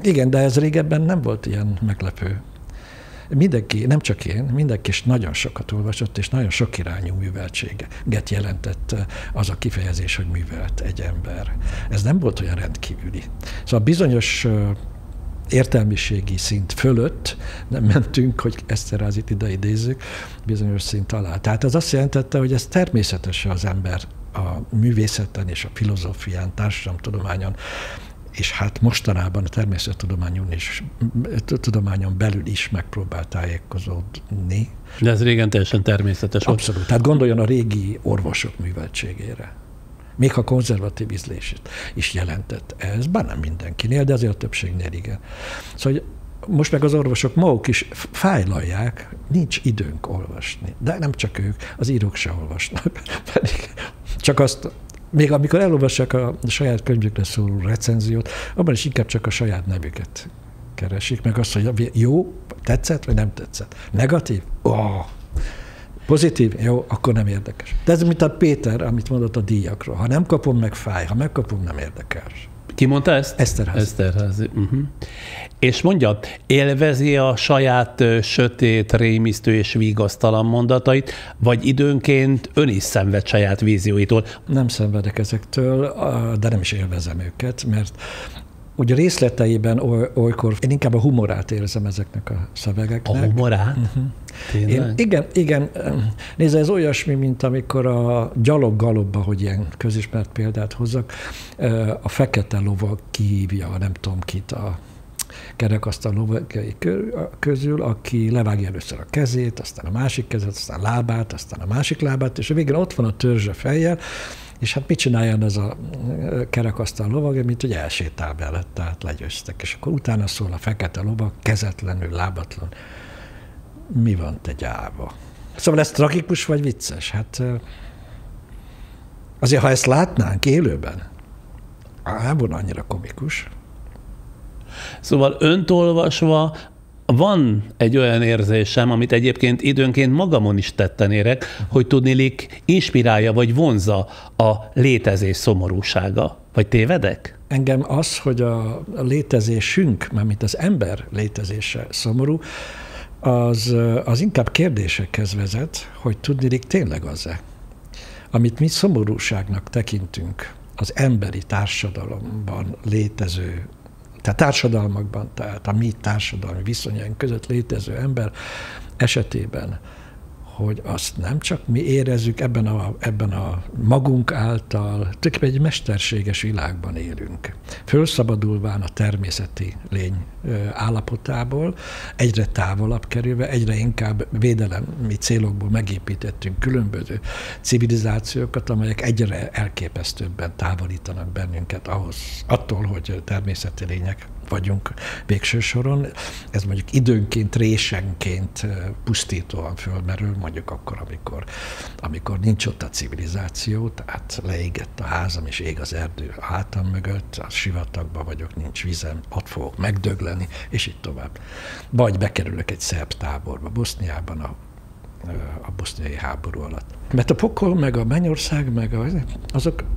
Igen, de ez régebben nem volt ilyen meglepő. Mindenki, nem csak én, mindenki is nagyon sokat olvasott, és nagyon sok irányú műveltséget jelentett az a kifejezés, hogy művelt egy ember. Ez nem volt olyan rendkívüli. Szóval bizonyos értelmiségi szint fölött nem mentünk, hogy Esterházit ide idézzük, bizonyos szint alá. Tehát ez azt jelentette, hogy ez természetes az ember a művészeten és a filozófián, társadalomtudományon, és hát mostanában a természettudományon belül is megpróbál tájékozódni, De ez régen teljesen természetes volt. Abszolút. Tehát gondoljon a régi orvosok műveltségére. Még ha konzervatív ízlését is jelentett ez, bár nem mindenkinél, de azért a többségnél igen. Szóval most meg az orvosok maguk is fájlalják, nincs időnk olvasni. De nem csak ők, az írók se olvasnak. Pedig csak azt, még amikor elolvassák a saját könyvükre szóló recenziót, abban is inkább csak a saját nevüket keresik, meg azt, hogy jó, tetszett, vagy nem tetszett. Negatív? Pozitív? Jó, akkor nem érdekes. De ez mint a Péter, amit mondott a díjakról. Ha nem kapom, meg fáj. Ha megkapom, nem érdekes. Ki mondta ezt? Eszterházy. És mondja, élvezi a saját sötét, rémisztő és vigasztalan mondatait, vagy időnként ön is szenved saját vízióitól? Nem szenvedek ezektől, de nem is élvezem őket, mert ugye részleteiben olykor én inkább a humorát érzem ezeknek a szövegeknek. A humorát? Igen. Nézd, ez olyasmi, mint amikor a Gyalog Galobba, hogy ilyen közismert példát hozzak, a fekete lovag kihívja, nem tudom kit, a kerekasztal lovagai közül, aki levágja először a kezét, aztán a másik kezet, aztán a lábát, aztán a másik lábát, és a végén ott van a törzse fejjel, és hát mit csináljon ez a kerekasztal lovag, mint hogy elsétál bele, tehát legyőztek. És akkor utána szól a fekete lovag, kezetlenül, lábatlan. Mi van, te gyáva? Szóval ez tragikus vagy vicces? Hát azért, ha ezt látnánk élőben, volna annyira komikus. Szóval önt olvasva van egy olyan érzésem, amit egyébként időnként magamon is tetten érek, hogy tudniillik inspirálja vagy vonzza a létezés szomorúsága. Vagy tévedek? Engem az, hogy a létezésünk, mármint az ember létezése szomorú, az inkább kérdésekhez vezet, hogy tudniillik tényleg az-e. Amit mi szomorúságnak tekintünk az emberi társadalomban létező, tehát társadalmakban, tehát a mi társadalmi viszonyaink között létező ember esetében, hogy azt nem csak mi érezzük ebben a magunk által, tulajdonképpen egy mesterséges világban élünk. Fölszabadulván a természeti lény állapotából, egyre távolabb kerülve, egyre inkább védelemi célokból megépítettünk különböző civilizációkat, amelyek egyre elképesztőbben távolítanak bennünket attól, hogy természeti lények vagyunk végső soron. Ez mondjuk időnként, résenként pusztítóan fölmerül, mondjuk akkor, amikor nincs ott a civilizáció, tehát leégett a házam, és ég az erdő a hátam mögött, a sivatagban vagyok, nincs vizem, ott fogok megdögleni, és így tovább. Vagy bekerülök egy szerb táborba, Boszniában, a boszniai háború alatt. Mert a pokol, meg a mennyország, meg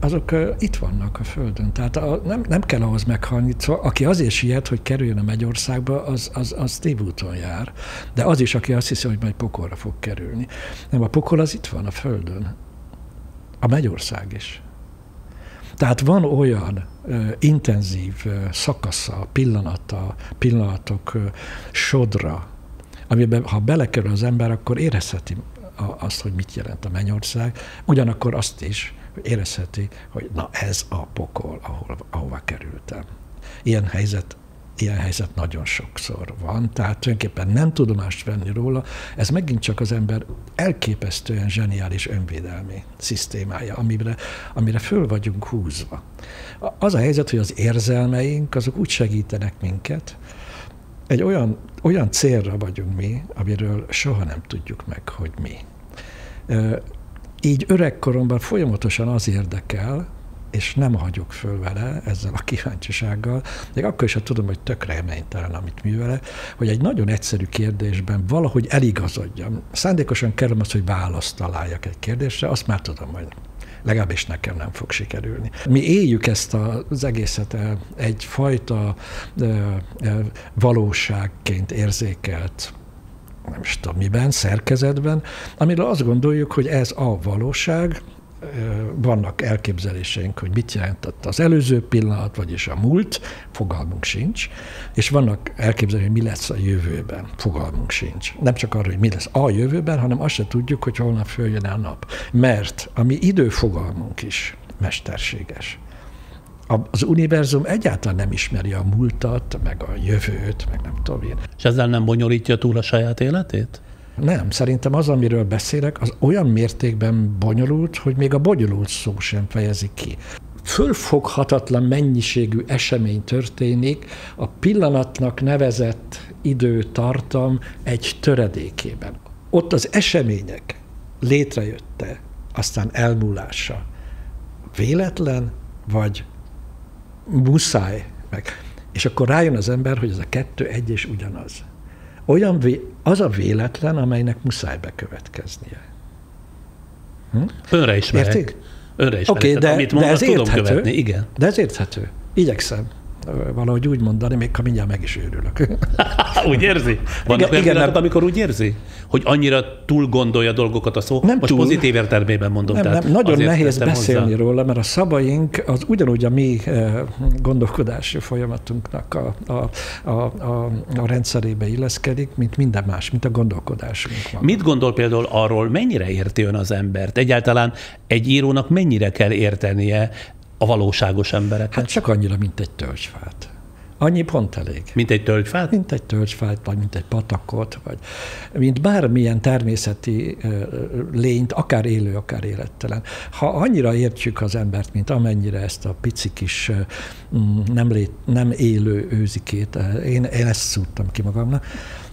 azok itt vannak a Földön. Tehát nem kell ahhoz meghalni. Szóval, aki azért siet, hogy kerüljön a mennyországba, az tévúton jár. De az is, aki azt hiszi, hogy majd pokolra fog kerülni. Nem, a pokol az itt van a Földön. A mennyország is. Tehát van olyan intenzív szakasza, pillanatok sodra, amiben ha belekerül az ember, akkor érezheti azt, hogy mit jelent a mennyország, ugyanakkor azt is, hogy érezheti, hogy na ez a pokol, ahova kerültem. Ilyen helyzet nagyon sokszor van, tehát tulajdonképpen nem tudomást venni róla, ez megint csak az ember elképesztően zseniális önvédelmi szisztémája, amire föl vagyunk húzva. Az a helyzet, hogy az érzelmeink, azok úgy segítenek minket, egy olyan célra vagyunk mi, amiről soha nem tudjuk meg, hogy mi. Így öregkoromban folyamatosan az érdekel, és nem hagyok föl vele ezzel a kíváncsisággal, de akkor is, ha tudom, hogy tökre reménytelen, amit művele, hogy egy nagyon egyszerű kérdésben valahogy eligazodjam. Szándékosan kerülöm azt, hogy választ találjak egy kérdésre, azt már tudom, hogy legalábbis nekem nem fog sikerülni. Mi éljük ezt az egészet egyfajta valóságként érzékelt, nem is tudom miben, szerkezetben, amiről azt gondoljuk, hogy ez a valóság, vannak elképzeléseink, hogy mit jelentett az előző pillanat, vagyis a múlt, fogalmunk sincs, és vannak elképzelések, hogy mi lesz a jövőben, fogalmunk sincs. Nem csak arra, hogy mi lesz a jövőben, hanem azt se tudjuk, hogy holnap följön a nap. Mert a mi időfogalmunk is mesterséges. Az univerzum egyáltalán nem ismeri a múltat, meg a jövőt, meg nem tudom én. És ezzel nem bonyolítja túl a saját életét? Nem, szerintem az, amiről beszélek, az olyan mértékben bonyolult, hogy még a bonyolult szó sem fejezi ki. Fölfoghatatlan mennyiségű esemény történik a pillanatnak nevezett időtartam egy töredékében. Ott az események létrejötte, aztán elmúlása véletlen, vagy muszáj meg. És akkor rájön az ember, hogy ez a kettő egy és ugyanaz. Az a véletlen, amelynek muszáj bekövetkeznie. Önre is mehet. Önre is Oké, mehet. Amit mondasz, ez tudom érthető, követni. Igen. De ez érthető. Igyekszem valahogy úgy mondani, még ha mindjárt meg is őrülök. Úgy érzi? Vannak olyan pillanatok, amikor úgy érzi? Hogy annyira túl gondolja dolgokat a szó? Nem most túl. Pozitív értelmében mondom. Nem, nagyon nehéz beszélni róla, mert a szavaink az ugyanúgy a mi gondolkodási folyamatunknak a rendszerébe illeszkedik, mint minden más, mint a gondolkodásunk. Mit gondol például arról, mennyire érti ön az embert? Egyáltalán egy írónak mennyire kell értenie a valóságos embereket? Hát csak annyira, mint egy tölgyfát. Annyi pont elég. Mint egy tölgyfát? Mint egy tölgyfát, vagy mint egy patakot, vagy mint bármilyen természeti lényt, akár élő, akár élettelen. Ha annyira értjük az embert, mint amennyire ezt a pici kis nem élő őzikét, én ezt szúrtam ki magamnak,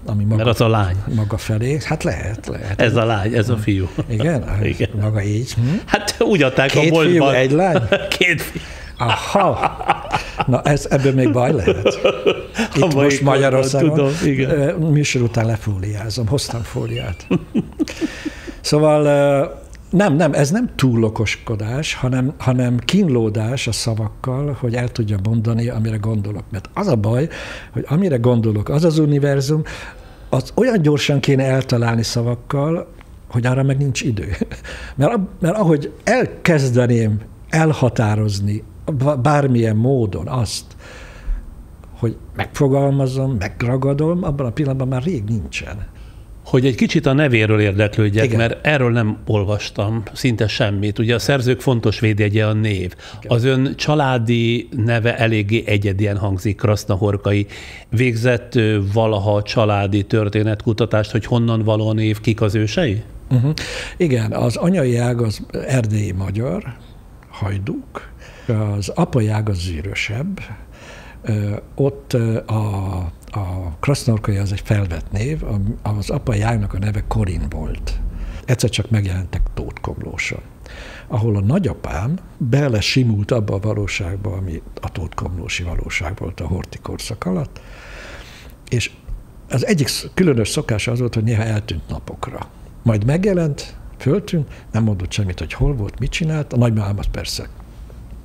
ami maga, mert az a lány. Maga felé. Hát lehet. Ez a lány, ez a fiú. Igen? Igen. Maga így. Hát úgy adták Két a boltban. Két fiú, egy lány? Két fiú. Aha. Na, ebből még baj lehet. Itt most Magyarországon. Tudom, igen. Műsor után lefóliázom. Hoztam fóliát. Szóval nem, ez nem túlokoskodás, hanem kínlódás a szavakkal, hogy el tudja mondani, amire gondolok. Mert az a baj, hogy amire gondolok, az az univerzum, az olyan gyorsan kéne eltalálni szavakkal, hogy arra meg nincs idő. Mert ahogy elkezdeném elhatározni bármilyen módon azt, hogy megfogalmazom, megragadom, abban a pillanatban már rég nincsen. Hogy egy kicsit a nevéről érdeklődjek, Igen. mert erről nem olvastam szinte semmit. Ugye a szerzők fontos védjegye a név. Igen. Az ön családi neve eléggé egyedien hangzik, Krasznahorkai. Végzett valaha családi történetkutatást, hogy honnan való a név, kik az ősei? Igen, az anyai ág az erdélyi magyar, Hajdúk, az apai ág az zűrösebb, ott a Krasznahorkai az egy felvett név, az apai ágnak a neve Korin volt. Egyszer csak megjelentek Tóth Komlóson, ahol a nagyapám bele simult abba a valóságba, ami a Tóth Komlósi valóság volt a Horthy korszak alatt, és az egyik különös szokása az volt, hogy néha eltűnt napokra. Majd megjelent, föltűnt, nem mondott semmit, hogy hol volt, mit csinált, a nagymamám az persze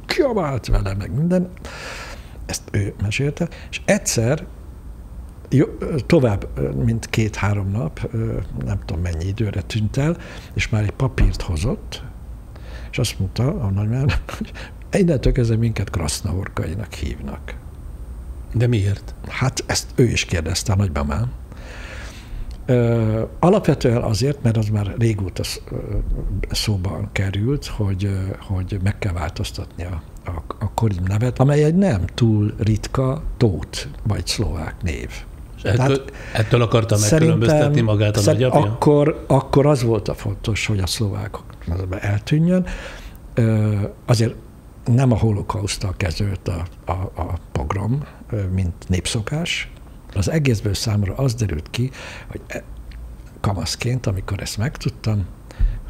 kiabált vele, meg minden, ezt ő mesélte, és egyszer tovább, mint 2-3 nap, nem tudom mennyi időre tűnt el, és már egy papírt hozott, és azt mondta a nagymamám, hogy innentől kezdve minket Krasznahorkainak hívnak. De miért? Hát ezt ő is kérdezte, a nagymamám. Alapvetően azért, mert az már régóta szóban került, hogy meg kell változtatni a Korin nevet, amely egy nem túl ritka tót vagy szlovák név. Ettől akarta megkülönböztetni magát a nagyapja? Akkor az volt a fontos, hogy a szlovákok eltűnjön. Azért nem a holokauszttal kezdődött a pogrom, mint népszokás. Az egészből számomra az derült ki, hogy kamaszként, amikor ezt megtudtam,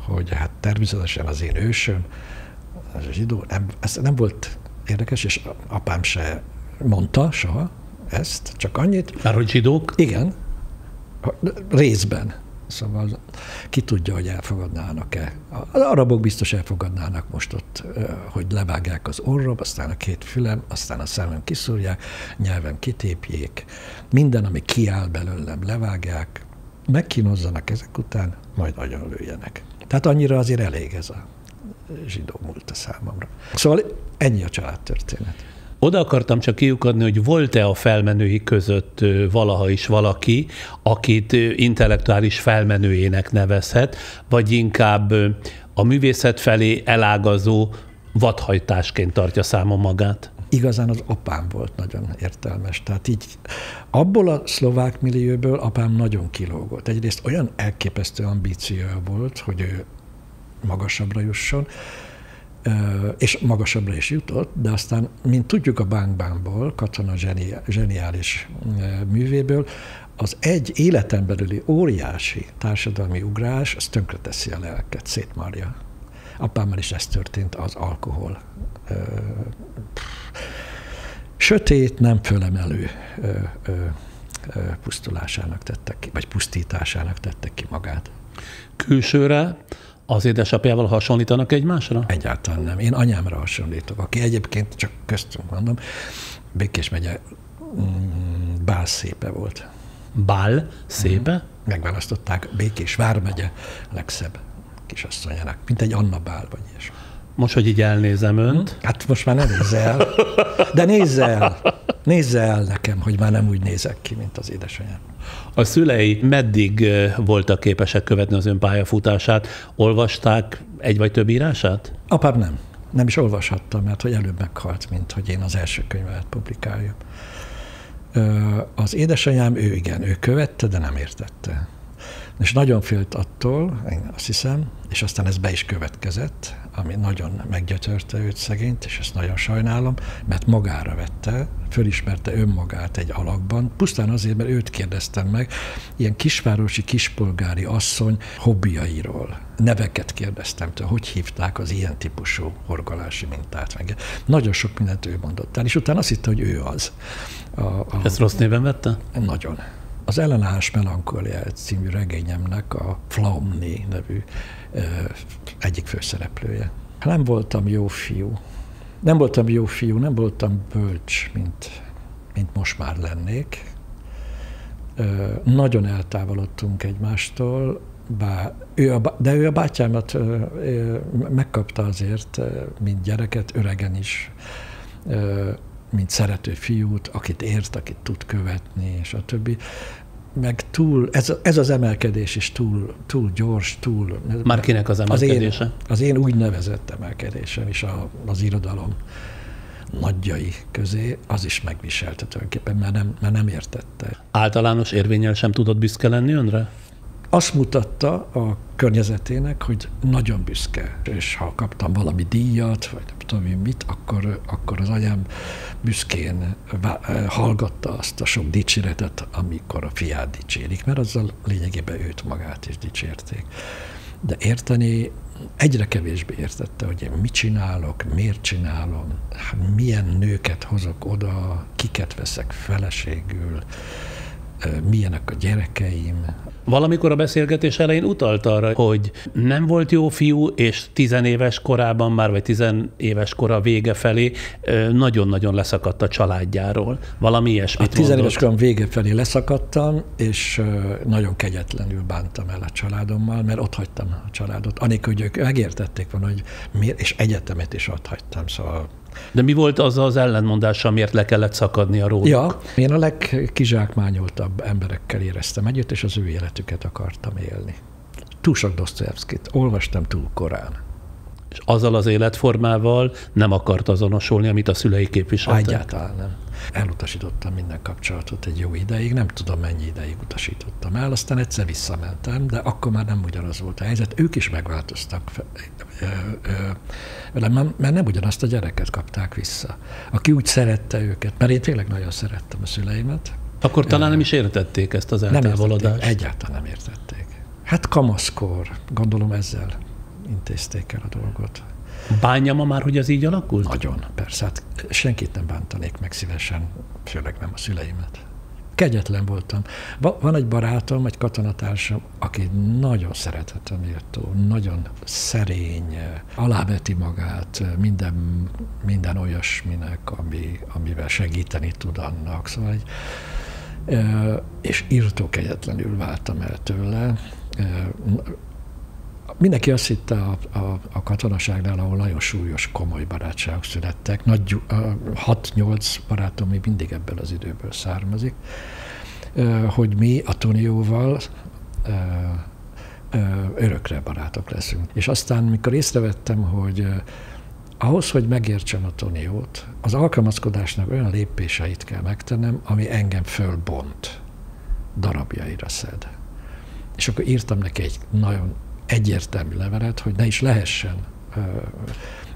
hogy hát természetesen az én ősöm, az a zsidó, ez nem volt érdekes, és apám se mondta soha ezt, csak annyit. Már hogy zsidók? Igen, részben. Szóval ki tudja, hogy elfogadnának-e. Az arabok biztos elfogadnának most ott, hogy levágják az orrom, aztán a 2 fülem, aztán a szemem kiszúrják, nyelvem kitépjék. Minden, ami kiáll belőlem, levágják, megkínozzanak ezek után, majd agyonlőjenek. Tehát annyira azért elég ez a zsidó múlt a számomra. Szóval ennyi a családtörténet. Oda akartam csak kiukadni, hogy volt-e a felmenői között valaha is valaki, akit intellektuális felmenőjének nevezhet, vagy inkább a művészet felé elágazó vadhajtásként tartja számon magát? igazán az apám volt nagyon értelmes. Tehát így abból a szlovák millióból apám nagyon kilógott. Egyrészt olyan elképesztő ambíciója volt, hogy ő magasabbra jusson, és magasabbra is jutott, de aztán, mint tudjuk a Bang Bangból, Katona zseniális művéből, az egy életen belüli óriási társadalmi ugrás, az tönkreteszi a lelket, szétmarja. Apámmal is ez történt, az alkohol. Sötét, nem fölemelő pusztulásának tettek ki, vagy pusztításának tettek ki magát. Külsőre az édesapjával hasonlítanak egymásra? Egyáltalán nem. Én anyámra hasonlítok, aki egyébként, csak köztünk mondom, Békés megye Bál szépe volt. Bál szépe? Megválasztották Békés vármegye legszebb kisasszonyának, mint egy Anna Bál vagy ilyesmi. Most, hogy így elnézem önt. Hát most már ne nézz el. De nézz el nekem, hogy már nem úgy nézek ki, mint az édesanyám. A szülei meddig voltak képesek követni az ön pályafutását? Olvasták egy vagy több írását? Apám nem. Nem is olvashattam, mert hogy előbb meghalt, mint hogy én az első könyvet publikáljam. Az édesanyám, ő követte, de nem értette. És nagyon félt attól, én azt hiszem, és aztán ez be is következett, ami nagyon meggyötörte őt szegényt, és ezt nagyon sajnálom, mert magára vette, fölismerte önmagát egy alakban, pusztán azért, mert őt kérdeztem meg, ilyen kisvárosi, kispolgári asszony hobbiairól. Neveket kérdeztem tőle, hogy hívták az ilyen típusú horgolási mintát. Meg. Nagyon sok mindent ő mondott el, és utána azt hitte, hogy ő az. Ezt rossz néven vette? Nagyon. Az Ellenállás melankóliája című regényemnek a Flaumni nevű egyik főszereplője. Nem voltam jó fiú. Nem voltam bölcs, mint most már lennék. Nagyon eltávolodtunk egymástól, de ő a bátyámat megkapta azért, mint gyereket, öregen is, mint szerető fiút, akit ért, akit tud követni, és a többi. Meg ez az emelkedés is túl gyors, Már kinek az emelkedése? Az én úgynevezett emelkedésem is az irodalom nagyjai közé, az is megviselte tulajdonképpen, mert nem értette. Általános érvénnyel sem tudott büszke lenni önre? Azt mutatta a környezetének, hogy nagyon büszke, és ha kaptam valami díjat, vagy nem tudom én mit, akkor az anyám büszkén hallgatta azt a sok dicséretet, amikor a fiát dicsérik, mert azzal lényegében őt magát is dicsérték. De érteni egyre kevésbé értette, hogy én mit csinálok, miért csinálom, milyen nőket hozok oda, kiket veszek feleségül, milyenek a gyerekeim. Valamikor a beszélgetés elején utalt arra, hogy nem volt jó fiú, és 10 éves korában már, vagy 10 éves kora vége felé nagyon-nagyon leszakadt a családjáról. Valami ilyesmit a 10 éves korom vége felé leszakadtam, és nagyon kegyetlenül bántam el a családommal, mert ott hagytam a családot. Anélkül, hogy ők megértették volna, hogy miért, és egyetemet is ott hagytam, szóval. De mi volt az az ellenmondása, miért le kellett szakadnia róluk? Ja, én a legkizsákmányoltabb emberekkel éreztem együtt, és az ő életüket akartam élni. Túl sok Dosztojevszkit olvastam túl korán. És azzal az életformával nem akart azonosulni, amit a szülei képviseltek? Egyáltalán nem. Elutasítottam minden kapcsolatot egy jó ideig, nem tudom mennyi ideig utasítottam el, aztán egyszer visszamentem, de akkor már nem ugyanaz volt a helyzet. Ők is megváltoztak velem, mert nem ugyanazt a gyereket kapták vissza. Aki úgy szerette őket, mert én tényleg nagyon szerettem a szüleimet. Akkor talán nem is értették ezt az eltávolodást? Egyáltalán nem értették. Hát kamaszkor, gondolom ezzel intézték el a dolgot. Bánja ma már, hogy ez így alakult? Nagyon, persze. Hát senkit nem bántanék meg szívesen, főleg nem a szüleimet. Kegyetlen voltam. Van egy barátom, egy katonatársam, aki nagyon szerethető méltó, nagyon szerény, aláveti magát minden olyasminek, amivel segíteni tud annak. Szóval és írtó kegyetlenül váltam el tőle. Mindenki azt hitte a katonaságnál, ahol nagyon súlyos, komoly barátságok születtek. 6-8 barátom még mindig ebből az időből származik, hogy mi a Tonióval örökre barátok leszünk. És aztán, mikor észrevettem, hogy ahhoz, hogy megértsem a Toniót, az alkalmazkodásnak olyan lépéseit kell megtennem, ami engem fölbont, darabjaira szed. És akkor írtam neki egy nagyon egyértelmű levelet, hogy ne is lehessen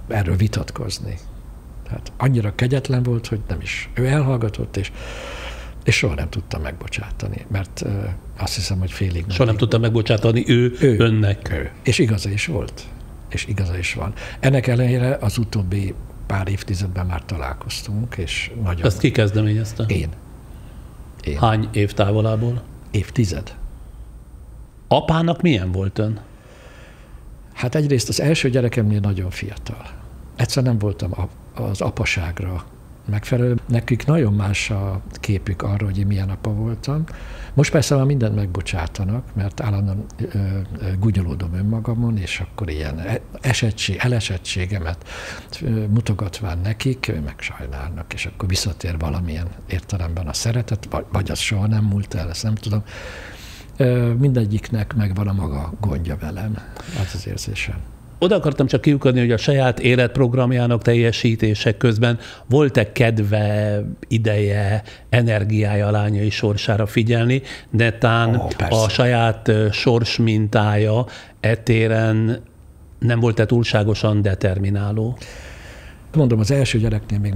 erről vitatkozni. Tehát annyira kegyetlen volt, hogy nem is. Ő elhallgatott, és soha nem tudta megbocsátani, mert azt hiszem, hogy félig. Soha nem tudta megbocsátani ő önnek. Ő. És igaza is volt. És igaza is van. Ennek ellenére az utóbbi pár évtizedben már találkoztunk, és nagyon... Ezt ki kezdeményezte? Én. Hány év távolából? Évtized. Apának milyen volt ön? Hát egyrészt az első gyerekemnél nagyon fiatal. Egyszer nem voltam az apaságra megfelelő. Nekik nagyon más a képük arra, hogy én milyen apa voltam. Most persze már mindent megbocsátanak, mert állandóan gúnyolódom önmagamon, és akkor ilyen elesettségemet mutogatván nekik, meg sajnálnak, és akkor visszatér valamilyen értelemben a szeretet, vagy az soha nem múlt el, ezt nem tudom. Mindegyiknek megvan a maga gondja velem, az érzésem. Oda akartam csak kiukadni, hogy a saját életprogramjának teljesítések közben volt-e kedve, ideje, energiája a lányai sorsára figyelni, de tán a saját sors mintája etéren nem volt-e túlságosan determináló? Mondom, az első gyereknél még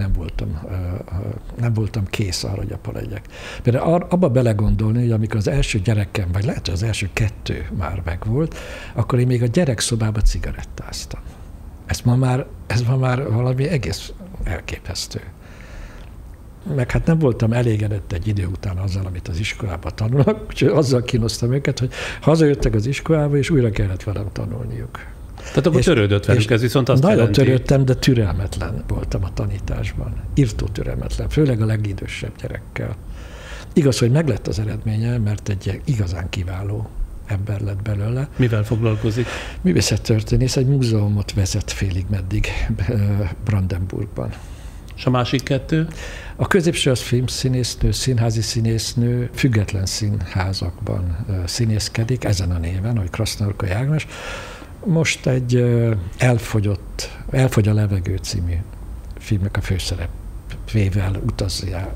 nem voltam kész arra, hogy apa legyek. Például abba belegondolni, hogy amikor az első gyerekem, vagy lehet, hogy az első 2 már megvolt, akkor én még a gyerekszobába cigarettáztam. Ez ma már valami egész elképesztő. Meg hát nem voltam elégedett egy idő után azzal, amit az iskolában tanulnak, úgyhogy azzal kínoztam őket, hogy hazajöttek az iskolába, és újra kellett velem tanulniuk. Tehát akkor törődött velük, ez viszont azt nagyon jelenti. törődtem, de türelmetlen voltam a tanításban. Írtó türelmetlen, főleg a legidősebb gyerekkel. Igaz, hogy meglett az eredménye, mert egy igazán kiváló ember lett belőle. Mivel foglalkozik? Művészettörténész, egy múzeumot vezet félig meddig Brandenburgban. És a másik 2? A középső az filmszínésznő, színházi színésznő, független színházakban színészkedik, ezen a néven, hogy Krasznahorkai Ágnes. Most egy Elfogy a levegő című filmnek a főszerepével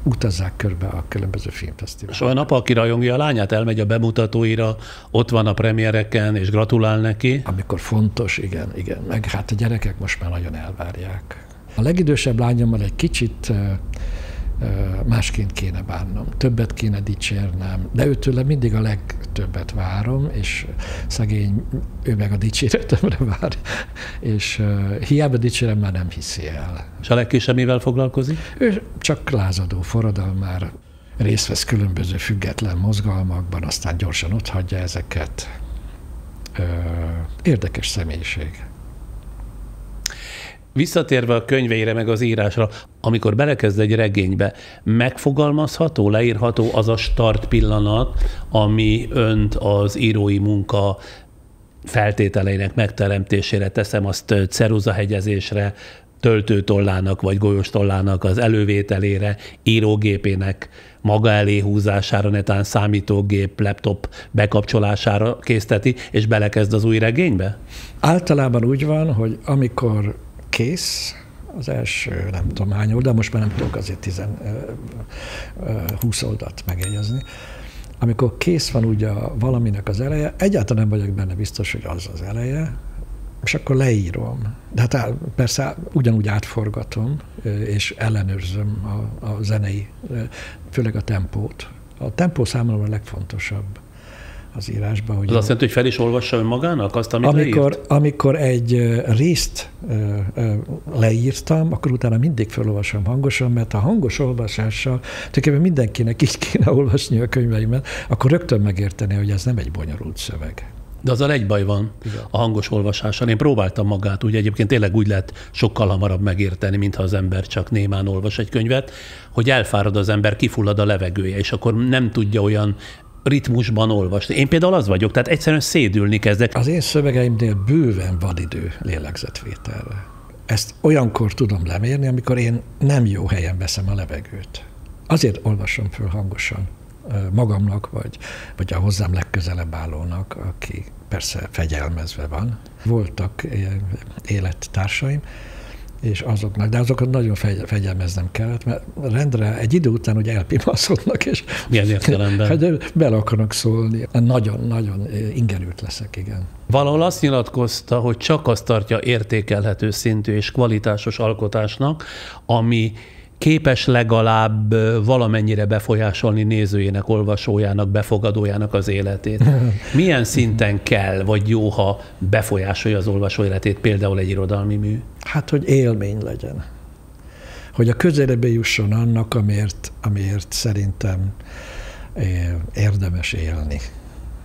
utazzák körbe a különböző filmfesztiválok. És olyan apa, aki rajongja a lányát, elmegy a bemutatóira, ott van a premiereken, és gratulál neki? Amikor fontos, igen. Meg hát a gyerekek most már nagyon elvárják. A legidősebb lányommal egy kicsit másként kéne bánnom, többet kéne dicsérnem, de őtőle mindig a legtöbbet várom, és szegény, ő meg a dicséretemre vár, és hiába dicsérem, már nem hiszi el. És a legkisebb mivel foglalkozik? Ő csak lázadó forradalmár, részt vesz különböző független mozgalmakban, aztán gyorsan otthagyja ezeket. Érdekes személyiség. Visszatérve a könyveire meg az írásra, amikor belekezd egy regénybe, megfogalmazható, leírható az a start pillanat, ami önt az írói munka feltételeinek megteremtésére, teszem azt ceruzahegyezésre, töltőtollának vagy golyóstollának az elővételére, írógépének maga elé húzására, netán számítógép, laptop bekapcsolására készteti, és belekezd az új regénybe? Általában úgy van, hogy amikor kész, az első nem tudom hány oldal, most már nem tudok azért 20 oldalt megjegyezni. Amikor kész van ugye valaminek az eleje, egyáltalán nem vagyok benne biztos, hogy az az eleje, és akkor leírom. De hát persze ugyanúgy átforgatom, és ellenőrzöm a zenei, főleg a tempót. A tempó számomra a legfontosabb az írásban. Hogy az azt jelenti, hogy fel is olvassa önmagának azt, amit leírt? Amikor egy részt leírtam, akkor utána mindig felolvasom hangosan, mert a hangos olvasással, tulajdonképpen mindenkinek így kéne olvasni a könyveimet, akkor rögtön megérteni, hogy ez nem egy bonyolult szöveg. De azzal egy baj van, igen, a hangos olvasással. Én próbáltam magát, úgy egyébként tényleg úgy lehet sokkal hamarabb megérteni, mintha az ember csak némán olvas egy könyvet, hogy elfárad az ember, kifullad a levegője, és akkor nem tudja olyan ritmusban olvasni. Én például az vagyok, tehát egyszerűen szédülni kezdek. Az én szövegeimnél bőven van idő lélegzetvételre. Ezt olyankor tudom lemérni, amikor én nem jó helyen veszem a levegőt. Azért olvasom föl hangosan magamnak, vagy a hozzám legközelebb állónak, aki persze fegyelmezve van. Voltak élettársaim, és azokat nagyon fegyelmeznem kellett, mert rendre egy idő után ugye elpimaszodnak, és milyen értelemben? Hát bele akarnak szólni. Nagyon ingerült leszek, igen. Valahol azt nyilatkozta, hogy csak azt tartja értékelhető szintű és kvalitásos alkotásnak, ami képes legalább valamennyire befolyásolni nézőjének, olvasójának, befogadójának az életét. Milyen szinten kell, vagy jó, ha befolyásolja az olvasó életét, például egy irodalmi mű? Hát, hogy élmény legyen. Hogy a közelébe jusson annak, amiért szerintem érdemes élni.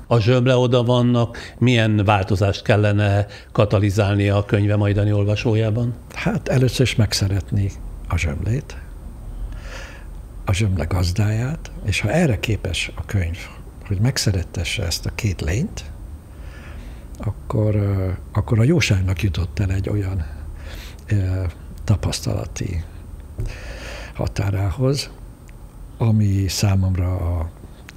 A Zsömle oda vannak, milyen változást kellene katalizálnia a könyve majdani olvasójában? Hát először is megszeretni a Zsömlét, a Zsömle gazdáját, és ha erre képes a könyv, hogy megszerettesse ezt a két lényt, akkor a jóságnak jutott el egy olyan tapasztalati határához, ami számomra a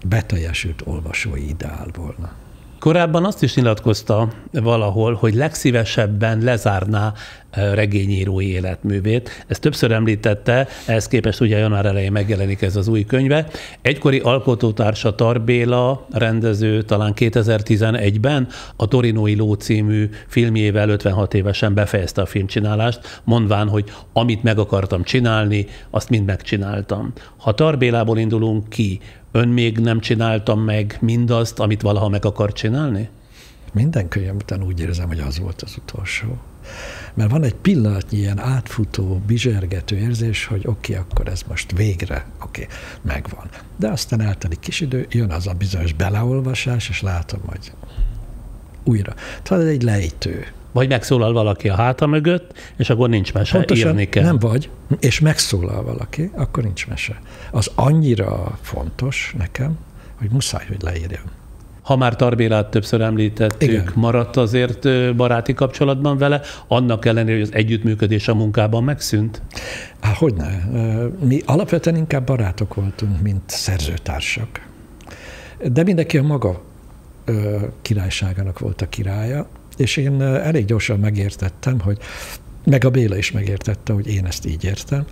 beteljesült olvasói ideál volna. Korábban azt is nyilatkozta valahol, hogy legszívesebben lezárná regényírói életművét. Ezt többször említette, ehhez képest ugye január elején megjelenik ez az új könyve. Egykori alkotótársa Tar Béla rendező talán 2011-ben a Torinói Ló című filmjével 56 évesen befejezte a filmcsinálást, mondván, hogy amit meg akartam csinálni, azt mind megcsináltam. Ha Tar Bélából indulunk ki, ön még nem csináltam meg mindazt, amit valaha meg akar csinálni? Minden könyvem után úgy érzem, hogy az volt az utolsó. Mert van egy pillanatnyi ilyen átfutó, bizsergető érzés, hogy oké, akkor ez most végre, megvan. De aztán eltelik kis idő, jön az a bizonyos beleolvasás, és látom, hogy újra. Tehát ez egy lejtő. Vagy megszólal valaki a háta mögött, és akkor nincs mese, pontosan, írni kell. Nem vagy, és megszólal valaki, akkor nincs mese. Az annyira fontos nekem, hogy muszáj, hogy leírjam. Ha már Tar Bélát többször említettük, igen, maradt azért baráti kapcsolatban vele, annak ellenére, hogy az együttműködés a munkában megszűnt? Hogyne. Mi alapvetően inkább barátok voltunk, mint szerzőtársak. De mindenki a maga királyságának volt a királya, és én elég gyorsan megértettem, meg a Béla is megértette, hogy én ezt így értem,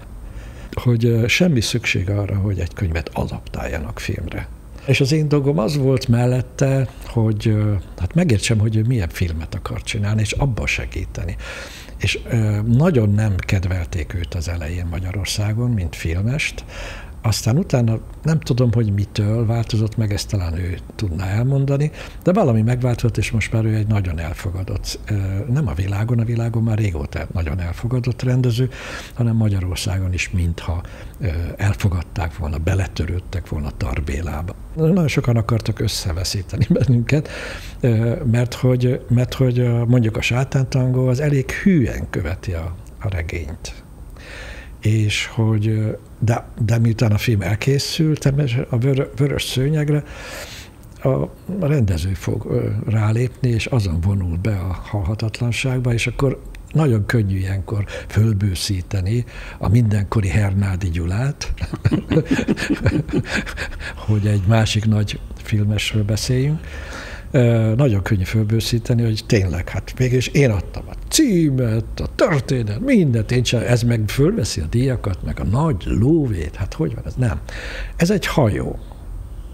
hogy semmi szükség arra, hogy egy könyvet adaptáljanak filmre. És az én dolgom az volt mellette, hogy hát megértsem, hogy ő milyen filmet akar csinálni, és abban segíteni. És nagyon nem kedvelték őt az elején Magyarországon, mint filmest, aztán utána nem tudom, hogy mitől változott meg, ezt talán ő tudná elmondani, de valami megváltozott, és most már ő egy nagyon elfogadott, nem a világon már régóta nagyon elfogadott rendező, hanem Magyarországon is mintha elfogadták volna, beletörődtek volna Tar Bélába. Nagyon sokan akartak összeveszíteni bennünket, mert hogy mondjuk a Sátántangó az elég hűen követi a regényt. És hogy, de miután a film elkészült, a Vörös Szőnyegre a rendező fog rálépni, és azon vonul be a halhatatlanságba, és akkor nagyon könnyű ilyenkor fölbőszíteni a mindenkori Hernádi Gyulát, hogy egy másik nagy filmesről beszéljünk. Nagyon könnyű fölbőszíteni, hogy tényleg, hát mégis én adtam a címet, a történet, mindent, én sem, ez meg fölveszi a díjakat, meg a nagy lóvét, hát hogy van ez? Nem. Ez egy hajó.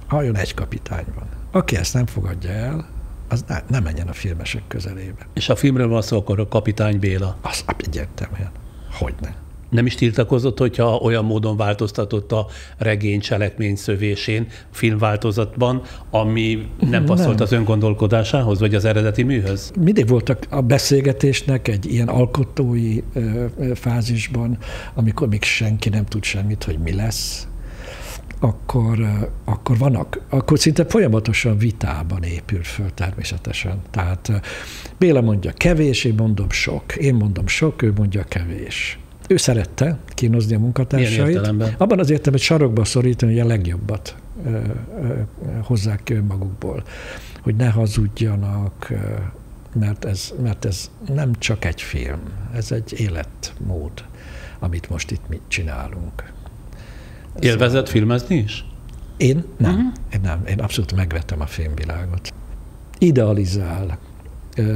Hajón egy kapitány van. Aki ezt nem fogadja el, az ne menjen a filmesek közelébe. És a filmről van szó, akkor a Kapitány Béla. Az egyértelműen. Hogyne. Nem is tiltakozott, hogyha olyan módon változtatott a regény cselekmény szövésén, filmváltozatban, ami nem passzolt az öngondolkodásához, vagy az eredeti műhöz? Mindig voltak a beszélgetésnek egy ilyen alkotói fázisban, amikor még senki nem tud semmit, hogy mi lesz, akkor szinte folyamatosan vitában épül föl természetesen. Tehát Béla mondja kevés, én mondom sok. Én mondom sok, ő mondja kevés. Ő szerette kínozni a munkatársait. Milyen értelemben? Abban az értelemben, hogy sarokba szorítani, hogy a legjobbat hozzák ki önmagukból. Hogy ne hazudjanak, mert ez nem csak egy film, ez egy életmód, amit most itt mi csinálunk. Élvezett filmezni is? Én nem. Én abszolút megvettem a filmvilágot. Idealizál,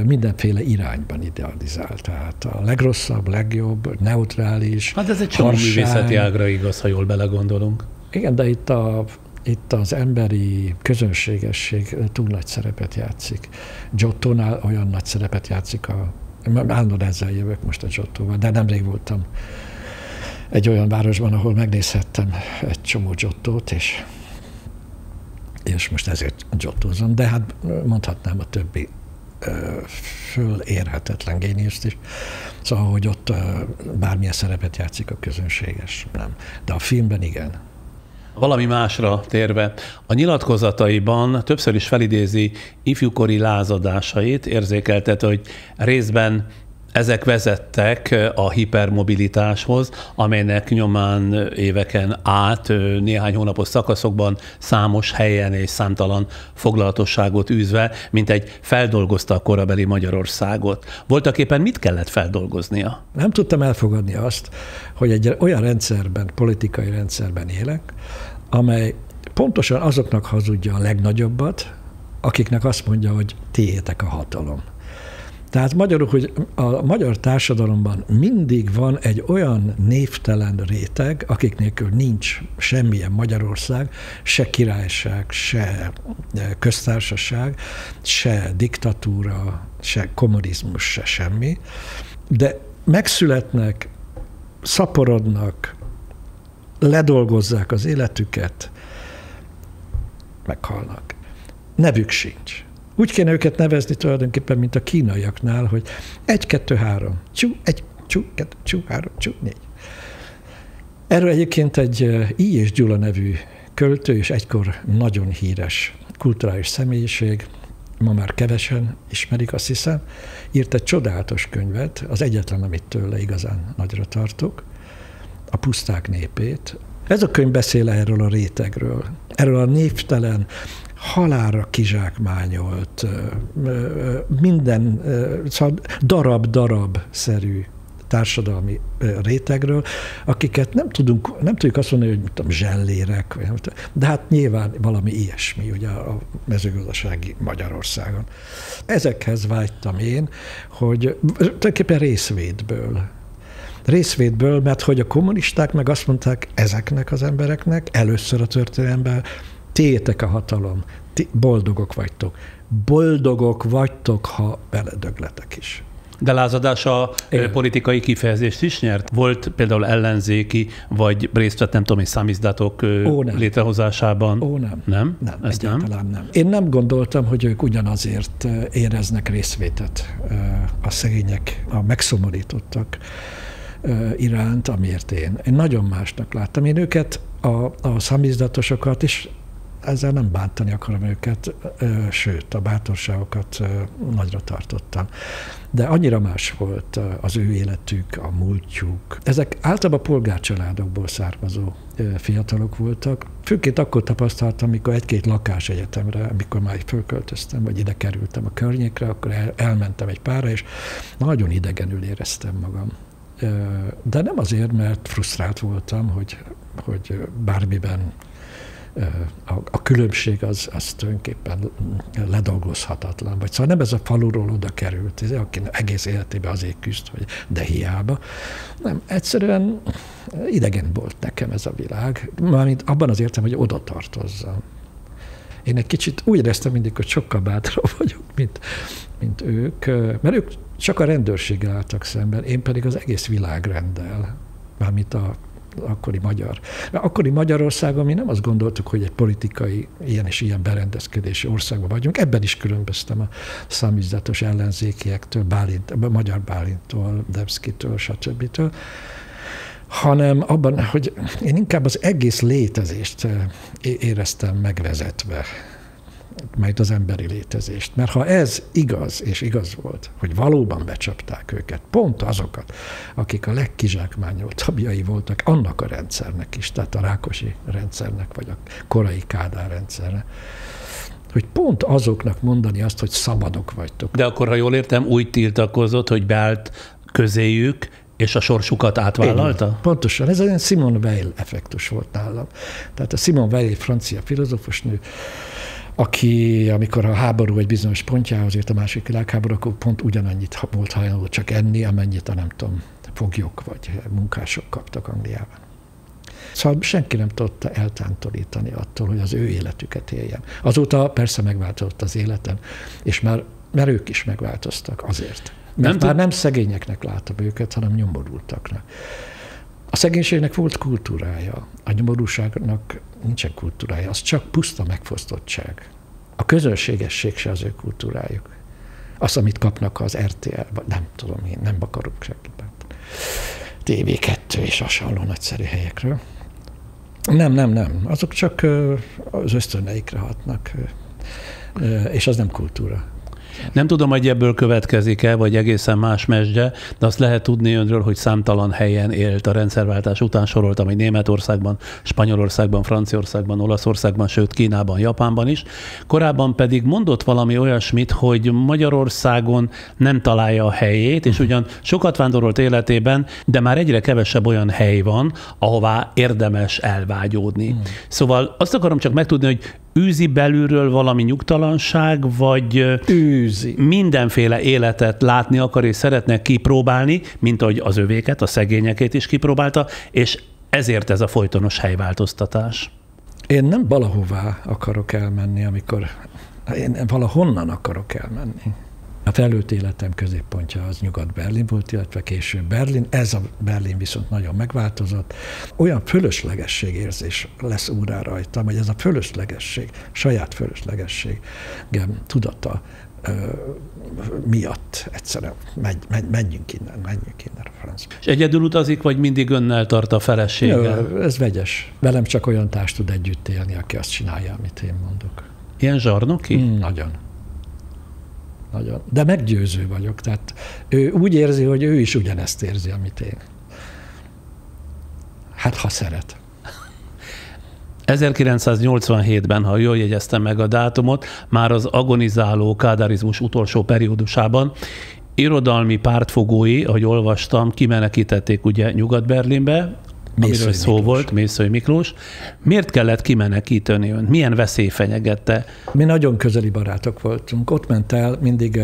mindenféle irányban idealizál. Tehát a legrosszabb, legjobb, neutrális. Hát ez egy csomó művészeti ágra igaz, ha jól belegondolunk. Igen, de itt az emberi közönségesség túl nagy szerepet játszik. Giottónál olyan nagy szerepet játszik, állandóan ezzel jövök most a Giottóval, de nemrég voltam egy olyan városban, ahol megnézhettem egy csomó Giottót, és most ezért Giottózom, de hát mondhatnám a többi fölérhetetlen géniuszt is. Szóval, hogy ott bármilyen szerepet játszik a közönséges, nem. De a filmben igen. Valami másra térve, a nyilatkozataiban többször is felidézi ifjúkori lázadásait, érzékeltető, hogy részben ezek vezettek a hipermobilitáshoz, amelynek nyomán éveken át, néhány hónapos szakaszokban számos helyen és számtalan foglalatosságot űzve, mint egy feldolgozta a korabeli Magyarországot. Voltaképpen mit kellett feldolgoznia? Nem tudtam elfogadni azt, hogy egy olyan rendszerben, politikai rendszerben élek, amely pontosan azoknak hazudja a legnagyobbat, akiknek azt mondja, hogy tiétek a hatalom. Tehát magyarul, hogy a magyar társadalomban mindig van egy olyan névtelen réteg, akik nélkül nincs semmilyen Magyarország, se királyság, se köztársaság, se diktatúra, se kommunizmus, se semmi, de megszületnek, szaporodnak, ledolgozzák az életüket, meghalnak. Nevük sincs. Úgy kéne őket nevezni tulajdonképpen, mint a kínaiaknál, hogy 1, 2, 3, csú, 1, csú, 2, csú, 3, csú, 4. Erről egyébként egy I. és Gyula nevű költő, és egykor nagyon híres kulturális személyiség, ma már kevesen ismerik, azt hiszem, írt egy csodálatos könyvet, az egyetlen, amit tőle igazán nagyra tartok, A puszták népét. Ez a könyv beszél erről a rétegről, erről a névtelen, halálra kizsákmányolt, minden szóval darab-darab-szerű társadalmi rétegről, akiket nem tudjuk azt mondani, hogy tudom, zsellérek, de hát nyilván valami ilyesmi ugye a mezőgazdasági Magyarországon. Ezekhez vágytam én, hogy tulajdonképpen részvétből, mert hogy a kommunisták meg azt mondták ezeknek az embereknek először a történelemben, tiétek a hatalom, ti boldogok vagytok. Boldogok vagytok, ha beledögletek is. De lázadás a politikai kifejezést is nyert? Volt például ellenzéki, vagy részt vett, nem tudom, és számizdatok létrehozásában? Nem. Nem? Nem, egyáltalán nem. Én nem gondoltam, hogy ők ugyanazért éreznek részvétet a szegények, a megszomorítottak iránt, amiért én. Én nagyon másnak láttam. Én őket, a szamizdatosokat is, ezzel nem bántani akarom őket, sőt, a bátorságokat nagyra tartottam. De annyira más volt az ő életük, a múltjuk. Ezek általában polgárcsaládokból származó fiatalok voltak. Főként akkor tapasztaltam, amikor egy-két lakásegyetemre, amikor már fölköltöztem, vagy ide kerültem a környékre, akkor elmentem egy párra, és nagyon idegenül éreztem magam. De nem azért, mert frusztrált voltam, hogy bármiben a különbség az tulajdonképpen ledolgozhatatlan. Vagy szóval nem ez a faluról oda került, aki egész életében azért küzd, de hiába. Nem, egyszerűen idegen volt nekem ez a világ, mármint abban az értem, hogy oda tartozzam. Én egy kicsit úgy éreztem mindig, hogy sokkal bátrabb vagyok, mint ők, mert ők csak a rendőrséggel álltak szemben, én pedig az egész világrenddel, mármint akkori magyar. Mert akkori Magyarországon mi nem azt gondoltuk, hogy egy politikai ilyen és ilyen berendezkedési országban vagyunk. Ebben is különböztem a számizdatos ellenzékiektől, Magyar Bálinttól, Debszkitől, stb. Hanem abban, hogy én inkább az egész létezést éreztem megvezetve, majd az emberi létezést. Mert ha ez igaz, és igaz volt, hogy valóban becsapták őket, pont azokat, akik a legkizsákmányoltabbjai voltak annak a rendszernek is, tehát a Rákosi rendszernek, vagy a korai Kádár rendszernek, hogy pont azoknak mondani azt, hogy szabadok vagytok. De akkor, ha jól értem, úgy tiltakozott, hogy beállt közéjük, és a sorsukat átvállalta? Én, pontosan. Ez egy Simone Weil effektus volt nálam. Tehát a Simone Weil, francia filozófusnő, aki, amikor a háború egy bizonyos pontjához ért, a második világháború, akkor pont ugyanannyit volt hajlandó csak enni, amennyit a nem tudom, foglyok vagy munkások kaptak Angliában. Szóval senki nem tudta eltántorítani attól, hogy az ő életüket éljen. Azóta persze megváltozott az életen, és mert ők is megváltoztak azért. Mert már nem szegényeknek látom őket, hanem nyomorultaknak. A szegénységnek volt kultúrája, a nyomorúságnak nincsen kultúrája, az csak puszta megfosztottság. A közönségesség se az ő kultúrájuk. Az, amit kapnak az RTL, vagy nem tudom én, nem akarok senkit. TV2 és hasonló nagyszerű helyekről. Nem. Azok csak az ösztöneikre hatnak, és az nem kultúra. Nem tudom, hogy ebből következik-e, vagy egészen más mesdje, de azt lehet tudni önről, hogy számtalan helyen élt a rendszerváltás után, soroltam, hogy Németországban, Spanyolországban, Franciaországban, Olaszországban, sőt Kínában, Japánban is. Korábban pedig mondott valami olyasmit, hogy Magyarországon nem találja a helyét, és ugyan sokat vándorolt életében, de már egyre kevesebb olyan hely van, ahová érdemes elvágyódni. Szóval azt akarom csak megtudni, hogy űzi belülről valami nyugtalanság, vagy mindenféle életet látni akar és szeretne kipróbálni, mint ahogy az övéket, a szegényekét is kipróbálta, és ezért ez a folytonos helyváltoztatás. Én nem valahová akarok elmenni, én valahonnan akarok elmenni. A felnőtt életem középpontja az Nyugat-Berlin volt, illetve később Berlin. Ez a Berlin viszont nagyon megváltozott. Olyan fölöslegességérzés lesz úrrá rajtam, hogy ez a fölöslegesség, saját fölöslegességem tudata miatt egyszerűen menjünk innen a francba. És egyedül utazik, vagy mindig önnel tart a felesége? Ez vegyes. Velem csak olyan társ tud együtt élni, aki azt csinálja, amit én mondok. Ilyen zsarnoki? Nagyon. De meggyőző vagyok. Tehát ő úgy érzi, hogy ő is ugyanezt érzi, amit én. Hát, ha szeret. 1987-ben, ha jól jegyeztem meg a dátumot, már az agonizáló kádárizmus utolsó periódusában irodalmi pártfogói, ahogy olvastam, kimenekítették ugye Nyugat-Berlinbe, amiről szó volt, Mészöly Miklós. Miért kellett kimenekíteni önt? Milyen veszély fenyegette? Mi nagyon közeli barátok voltunk. Ott ment el mindig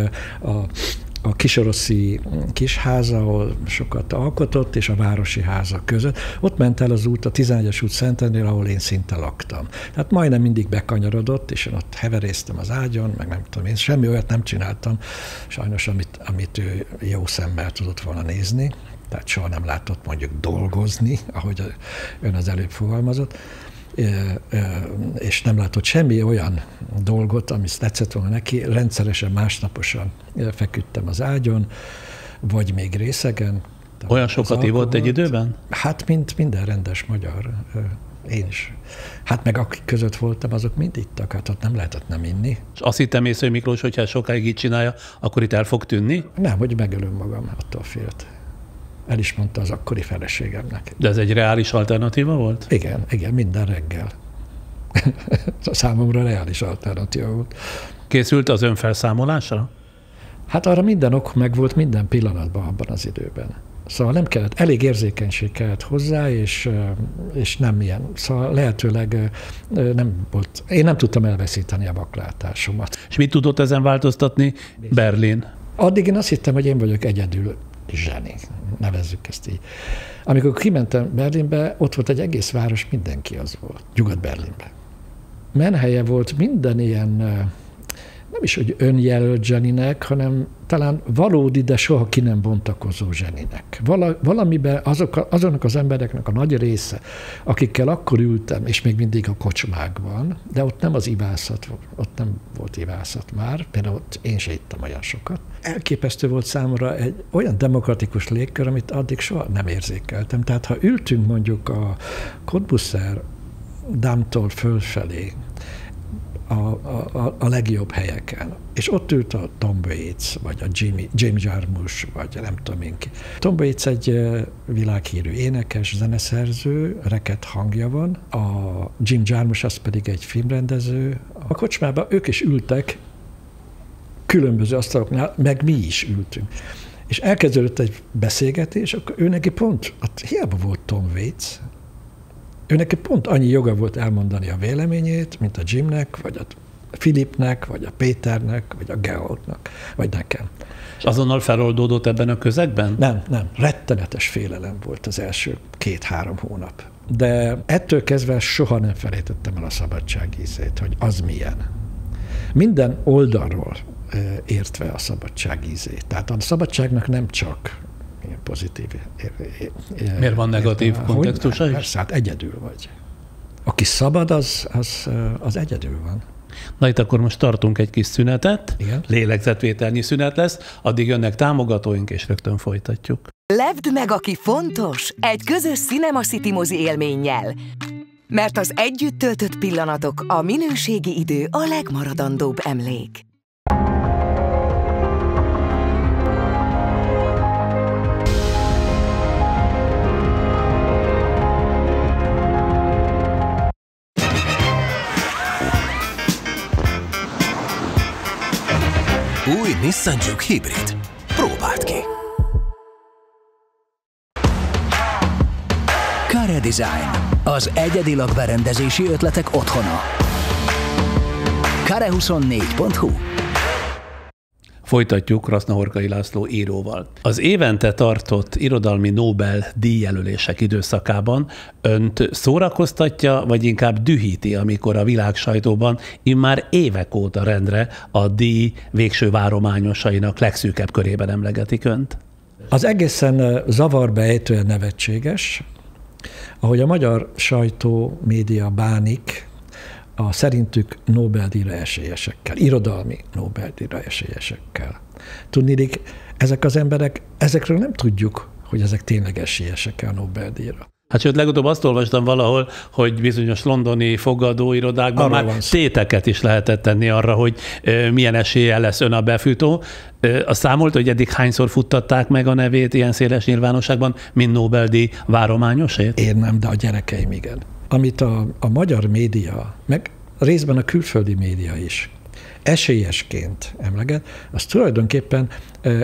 a kisoroszi kisháza, ahol sokat alkotott, és a városi háza között. Ott ment el az út, a 11-es út Szentendrél, ahol én szinte laktam. Tehát majdnem mindig bekanyarodott, és én ott heveréztem az ágyon, meg nem tudom, én semmi olyat nem csináltam, sajnos, amit ő jó szemmel tudott volna nézni. Tehát soha nem látott mondjuk dolgozni, ahogy ön az előbb fogalmazott, és nem látott semmi olyan dolgot, ami tetszett volna neki. Rendszeresen másnaposan feküdtem az ágyon, vagy még részegen. Olyan sokat ivott egy időben? Hát, mint minden rendes magyar. Én is. Hát meg akik között voltam, azok mind ittak, hát ott nem lehetett nem inni. És azt hittem Mészöly Miklós, hogyha sokáig így csinálja, akkor itt el fog tűnni? Nem, hogy megölöm magam, attól félt. El is mondta az akkori feleségemnek. De ez egy reális alternatíva volt? Igen, minden reggel. Számomra reális alternatíva volt. Készült az önfelszámolásra? Hát arra minden ok meg volt minden pillanatban abban az időben. Szóval nem kellett, elég érzékenység kellett hozzá, és nem ilyen. Szóval lehetőleg nem volt, én nem tudtam elveszíteni a vaklátásomat. És mit tudott ezen változtatni Berlin? Addig én azt hittem, hogy én vagyok egyedül zseni, nevezzük ezt így. Amikor kimentem Berlinbe, ott volt egy egész város, mindenki az volt, Nyugat-Berlinben. Menhelye volt minden ilyen, nem is, hogy önjelölt zseninek, hanem talán valódi, de soha ki nem bontakozó zseninek. Valamiben azoknak az embereknek a nagy része, akikkel akkor ültem, és még mindig a kocsmákban, de ott nem az ivászat, ott nem volt ivászat már, például ott én se ittam olyan sokat. Elképesztő volt számomra egy olyan demokratikus légkör, amit addig soha nem érzékeltem. Tehát ha ültünk mondjuk a Cottbusser Dámtól fölfelé, a legjobb helyeken. És ott ült a Tom Waits, vagy a James Jarmusch, vagy nem tudom én ki. Tom Waits egy világhírű énekes, zeneszerző, reket hangja van, a Jim Jarmusch az pedig egy filmrendező. A kocsmában ők is ültek különböző asztaloknál, meg mi is ültünk. És elkezdődött egy beszélgetés, akkor ő neki pont, hiába volt Tom Waits, ő neki pont annyi joga volt elmondani a véleményét, mint a Jimnek, vagy Filipnek, vagy a Péternek, vagy a Georgnak, vagy nekem. És azonnal feloldódott ebben a közegben? Nem. Rettenetes félelem volt az első 2-3 hónap. De ettől kezdve soha nem felejtettem el a szabadság ízét, hogy az milyen. Minden oldalról értve a szabadság ízét. Tehát a szabadságnak nem csak ilyen pozitív. Miért van negatív kontextusa is? Persze, hát egyedül vagy. Aki szabad, az egyedül van. Na itt akkor most tartunk egy kis szünetet, igen. Lélegzetvételnyi szünet lesz, addig jönnek támogatóink, és rögtön folytatjuk. Lepd meg, aki fontos, egy közös Cinema City mozi élménnyel. Mert az együtt töltött pillanatok, a minőségi idő a legmaradandóbb emlék. Új Nissan Juke Hybrid. Próbáld ki! Care Design. Az egyedi lakberendezési ötletek otthona. Care24.hu. Folytatjuk Krasznahorkai László íróval. Az évente tartott irodalmi Nobel-díjjelölések időszakában önt szórakoztatja, vagy inkább dühíti, amikor a világ sajtóban immár évek óta rendre a díj végső várományosainak legszűkebb körében emlegetik önt? Az egészen zavarba ejtően nevetséges, ahogy a magyar sajtó, média bánik a szerintük Nobel-díjra esélyesekkel, irodalmi Nobel-díjra esélyesekkel. Tudniillik, ezek az emberek, ezekről nem tudjuk, hogy ezek tényleg esélyesek a Nobel-díjra. Hát sőt, legutóbb azt olvastam valahol, hogy bizonyos londoni fogadóirodákban már téteket is lehetett tenni arra, hogy milyen esélye lesz ön a befutó. Azt számolt, hogy eddig hányszor futtatták meg a nevét ilyen széles nyilvánosságban, mint Nobel-díj várományosért? Én nem, de a gyerekeim igen. Amit a magyar média, meg részben a külföldi média is esélyesként emleget, az tulajdonképpen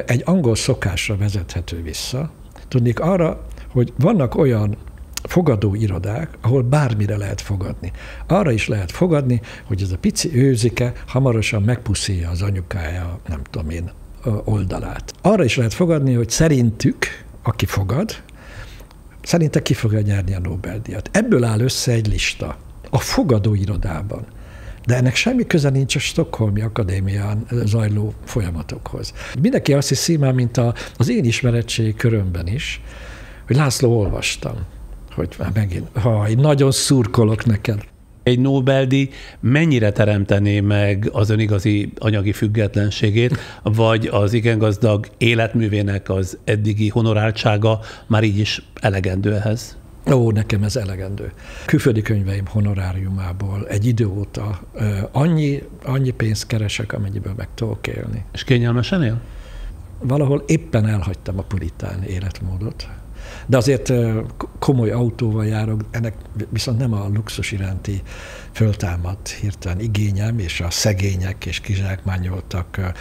egy angol szokásra vezethető vissza. Tudnék arra, hogy vannak olyan fogadóirodák, ahol bármire lehet fogadni. Arra is lehet fogadni, hogy ez a pici őzike hamarosan megpuszilja az anyukája, nem tudom én, oldalát. Arra is lehet fogadni, hogy szerintük, aki fogad, szerinte ki fogja nyerni a Nobel-díjat. Ebből áll össze egy lista a fogadóirodában. De ennek semmi köze nincs a Stockholmi Akadémián zajló folyamatokhoz. Mindenki azt hiszi már, mint az én ismeretségi körömben is, hogy László, olvastam, hogy már megint, én nagyon szurkolok neked. Egy Nobel-díj mennyire teremtené meg az ön igazi anyagi függetlenségét, vagy az igen gazdag életművének az eddigi honoráltsága már így is elegendő ehhez? Ó, nekem ez elegendő. Külföldi könyveim honoráriumából egy idő óta annyi pénzt keresek, amennyiből meg tudok élni. És kényelmesen él? Valahol éppen elhagytam a puritán életmódot. De azért komoly autóval járok, ennek viszont nem a luxus iránti föltámadt hirtelen igényem, és a szegények és kizsákmányoltak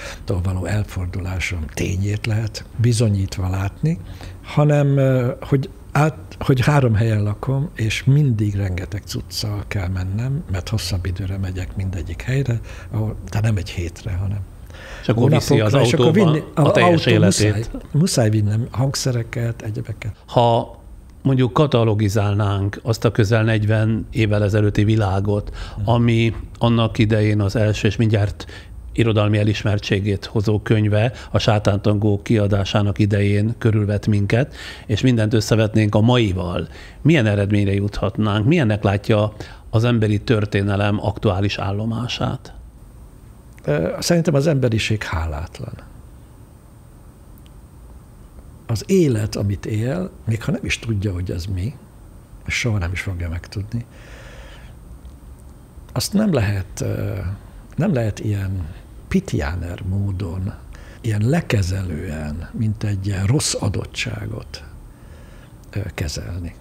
való elfordulásom tényét lehet bizonyítva látni, hanem hogy 3 helyen lakom, és mindig rengeteg cuccal kell mennem, mert hosszabb időre megyek mindegyik helyre, tehát nem egy hétre, hanem és akkor viszi az autóban a teljes életét. Muszáj vinnem hangszereket, egyebeket. Ha mondjuk katalogizálnánk azt a közel 40 évvel ezelőtti világot, ami annak idején az első és mindjárt irodalmi elismertségét hozó könyve, a Sátántangó kiadásának idején körülvett minket, és mindent összevetnénk a maival, milyen eredményre juthatnánk? Milyennek látja az emberi történelem aktuális állomását? Szerintem az emberiség hálátlan. Az élet, amit él, még ha nem is tudja, hogy ez mi, soha nem is fogja megtudni, azt nem lehet ilyen Pitjáner módon, ilyen lekezelően, mint egy ilyen rossz adottságot kezelni.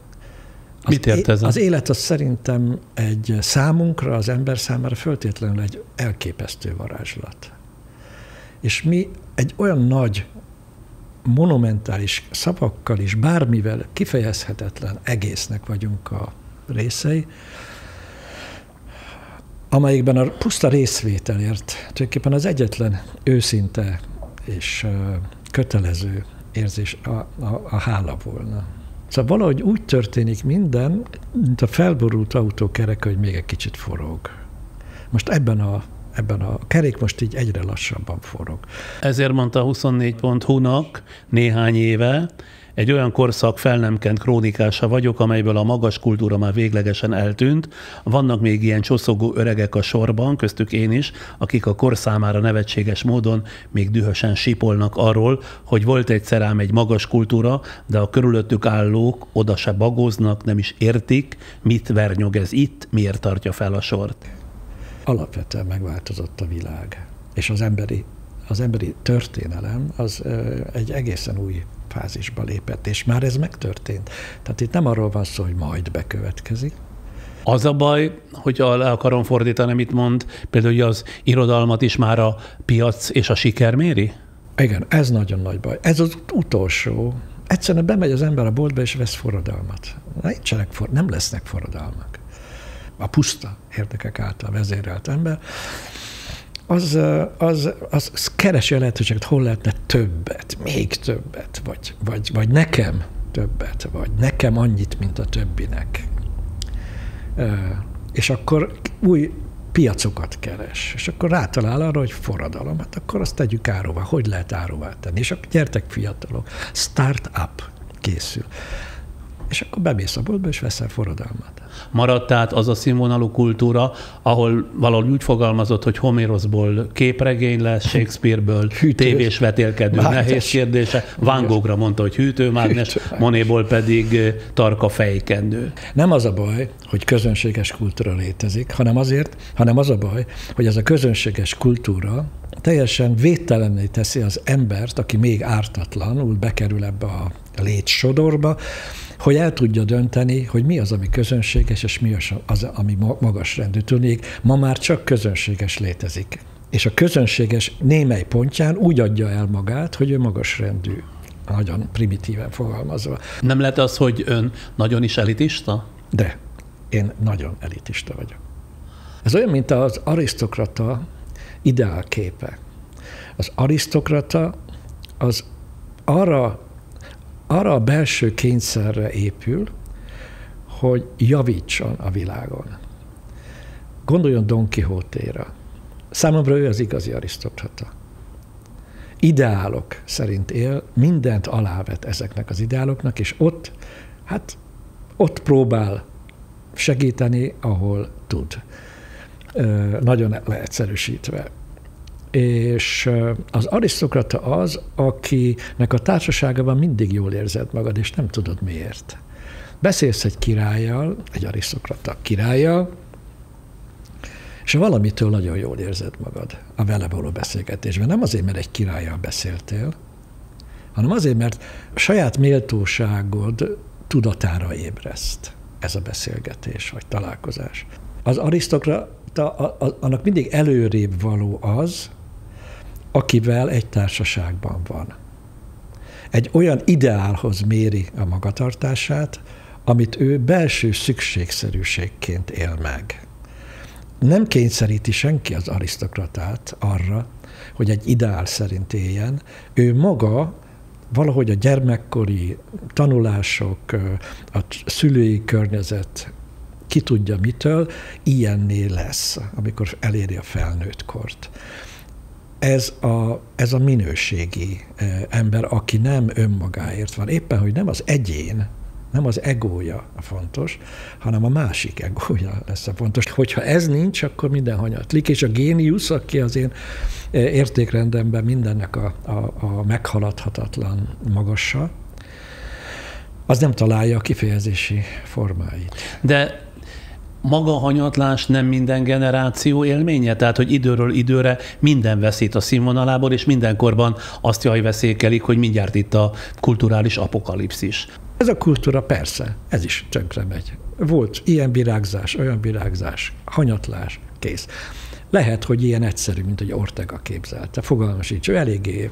Mit ért ez? Az élet az szerintem egy számunkra, az ember számára föltétlenül egy elképesztő varázslat. És mi egy olyan nagy, monumentális szavakkal is, bármivel kifejezhetetlen egésznek vagyunk a részei, amelyikben a puszta részvételért tulajdonképpen az egyetlen őszinte és kötelező érzés a hála volna. Szóval valahogy úgy történik minden, mint a felborult autókerek, hogy még egy kicsit forog. Most ebben a kerék most így egyre lassabban forog. Ezért mondta a 24.hu-nak néhány éve, egy olyan korszak fel nem kent krónikása vagyok, amelyből a magas kultúra már véglegesen eltűnt. Vannak még ilyen csoszogó öregek a sorban, köztük én is, akik a kor számára nevetséges módon még dühösen sipolnak arról, hogy volt egyszer ám egy magas kultúra, de a körülöttük állók oda se bagóznak, nem is értik, mit vernyog ez itt, miért tartja fel a sort. Alapvetően megváltozott a világ, és az emberi történelem az egy egészen új fázisba lépett, és már ez megtörtént. Tehát itt nem arról van szó, hogy majd bekövetkezik. Az a baj, hogyha le akarom fordítani, amit mond, például, hogy az irodalmat is már a piac és a siker méri? Igen, ez nagyon nagy baj. Ez az utolsó. Egyszerűen bemegy az ember a boltba, és vesz forradalmat. Nem lesznek forradalmak. A puszta érdekek által vezérelt ember, az keresi a lehetőséget, hol lehetne többet, még többet, vagy nekem többet, vagy nekem annyit, mint a többinek. És akkor új piacokat keres, és akkor rátalál arra, hogy forradalom, hát akkor azt tegyük áróvá. Hogy lehet áróvá tenni? És akkor gyertek fiatalok, start-up készül. És akkor bemész a boltba, és veszel forradalmat. Maradt tehát az a színvonalú kultúra, ahol valahogy úgy fogalmazott, hogy Homerosból képregény lesz, Shakespeareből tévés vetélkedő, nehéz kérdése, Van Goghra mondta, hogy hűtőmágnes, Monetból pedig tarka fejkendő. Nem az a baj, hogy közönséges kultúra létezik, hanem az a baj, hogy ez a közönséges kultúra teljesen védtelenné teszi az embert, aki még ártatlanul bekerül ebbe a létsodorba, hogy el tudja dönteni, hogy mi az, ami közönséges, és mi az, ami magasrendű. Tudnék, ma már csak közönséges létezik. És a közönséges némely pontján úgy adja el magát, hogy ő magasrendű, nagyon primitíven fogalmazva. Nem lehet az, hogy ön nagyon is elitista? De én nagyon elitista vagyok. Ez olyan, mint az arisztokrata ideálképe. Az arisztokrata az arra a belső kényszerre épül, hogy javítson a világon. Gondoljon Don Quixote-ra. Számomra ő az igazi arisztokrata. Ideálok szerint él, mindent alávet ezeknek az ideáloknak, és ott próbál segíteni, ahol tud. Nagyon leegyszerűsítve. És az arisztokrata az, akinek a társaságában mindig jól érzed magad, és nem tudod miért. Beszélsz egy királlyal, egy arisztokrata királlyal, és valamitől nagyon jól érzed magad a vele való beszélgetésben. Nem azért, mert egy királlyal beszéltél, hanem azért, mert a saját méltóságod tudatára ébreszt ez a beszélgetés, vagy találkozás. Az arisztokrata, annak mindig előrébb való az, akivel egy társaságban van. Egy olyan ideálhoz méri a magatartását, amit ő belső szükségszerűségként él meg. Nem kényszeríti senki az arisztokratát arra, hogy egy ideál szerint éljen. Ő maga valahogy a gyermekkori tanulások, a szülői környezet, ki tudja mitől, ilyenné lesz, amikor eléri a felnőtt kort. Ez a minőségi ember, aki nem önmagáért van. Éppen, hogy nem az egyén, nem az egója a fontos, hanem a másik egója lesz a fontos. Hogyha ez nincs, akkor minden hanyatlik, és a géniusz, aki az én értékrendemben mindennek a meghaladhatatlan magassa, az nem találja a kifejezési formáit. De maga a hanyatlás nem minden generáció élménye? Tehát, hogy időről időre minden veszít a színvonalából, és mindenkorban azt jajveszékelik, hogy mindjárt itt a kulturális apokalipszis. Ez a kultúra persze, ez is tönkre megy. Volt ilyen virágzás, olyan virágzás, hanyatlás, kész. Lehet, hogy ilyen egyszerű, mint hogy Ortega képzelte. Fogalmam sincs, ő eléggé,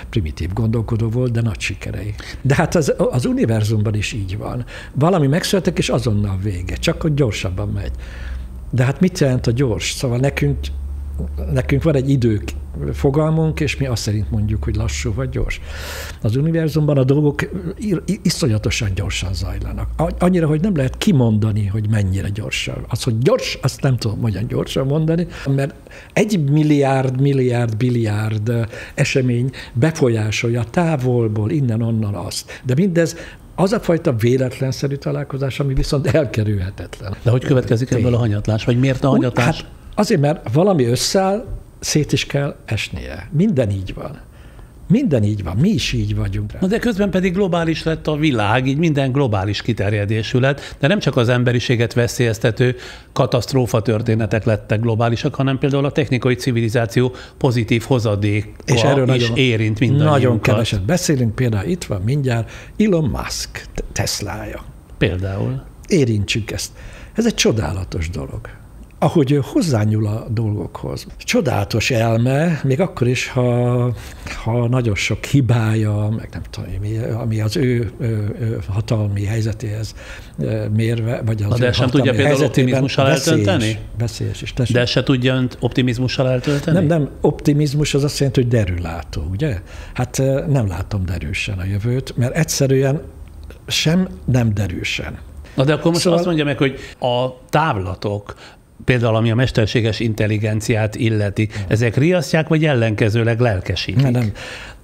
primitív gondolkodó volt, de nagy sikerei. De hát az univerzumban is így van. Valami megszületik, és azonnal vége, csak hogy gyorsabban megy. De hát mit jelent a gyors? Szóval nekünk van egy időfogalmunk, és mi azt szerint mondjuk, hogy lassú vagy gyors. Az univerzumban a dolgok iszonyatosan gyorsan zajlanak. Annyira, hogy nem lehet kimondani, hogy mennyire gyorsan. Az, hogy gyors, azt nem tudom olyan gyorsan mondani, mert 1 billiárd esemény befolyásolja távolból, innen-onnan azt. De mindez az a fajta véletlenszerű találkozás, ami viszont elkerülhetetlen. De hogy következik ebből a hanyatlás? Vagy miért a hanyatlás? Hát azért, mert valami összeáll, szét is kell esnie. Minden így van. Minden így van. Mi is így vagyunk rá. Na de közben pedig globális lett a világ, így minden globális kiterjedésű lett, de nem csak az emberiséget veszélyeztető katasztrófa történetek lettek globálisak, hanem például a technikai civilizáció pozitív hozadéka és erről is érint mindannyiunkat. Nagyon keveset beszélünk, például itt van mindjárt Elon Musk Teslája. Például. Érintsük ezt. Ez egy csodálatos dolog. Ahogy ő hozzányúl a dolgokhoz. Csodálatos elme, még akkor is, ha nagyon sok hibája, meg nem tudom, ami az ő hatalmi helyzetéhez mérve, vagy az de ő sem tudja például optimizmussal eltölteni? Veszélyes is. De se tudja optimizmussal eltölteni? Nem, optimizmus az azt jelenti, hogy derűlátó, ugye? Hát nem látom derűsen a jövőt, mert egyszerűen sem nem derűsen. Na de akkor most azt mondja meg, hogy a távlatok, például ami a mesterséges intelligenciát illeti, ezek riasztják, vagy ellenkezőleg lelkesítik? Nem.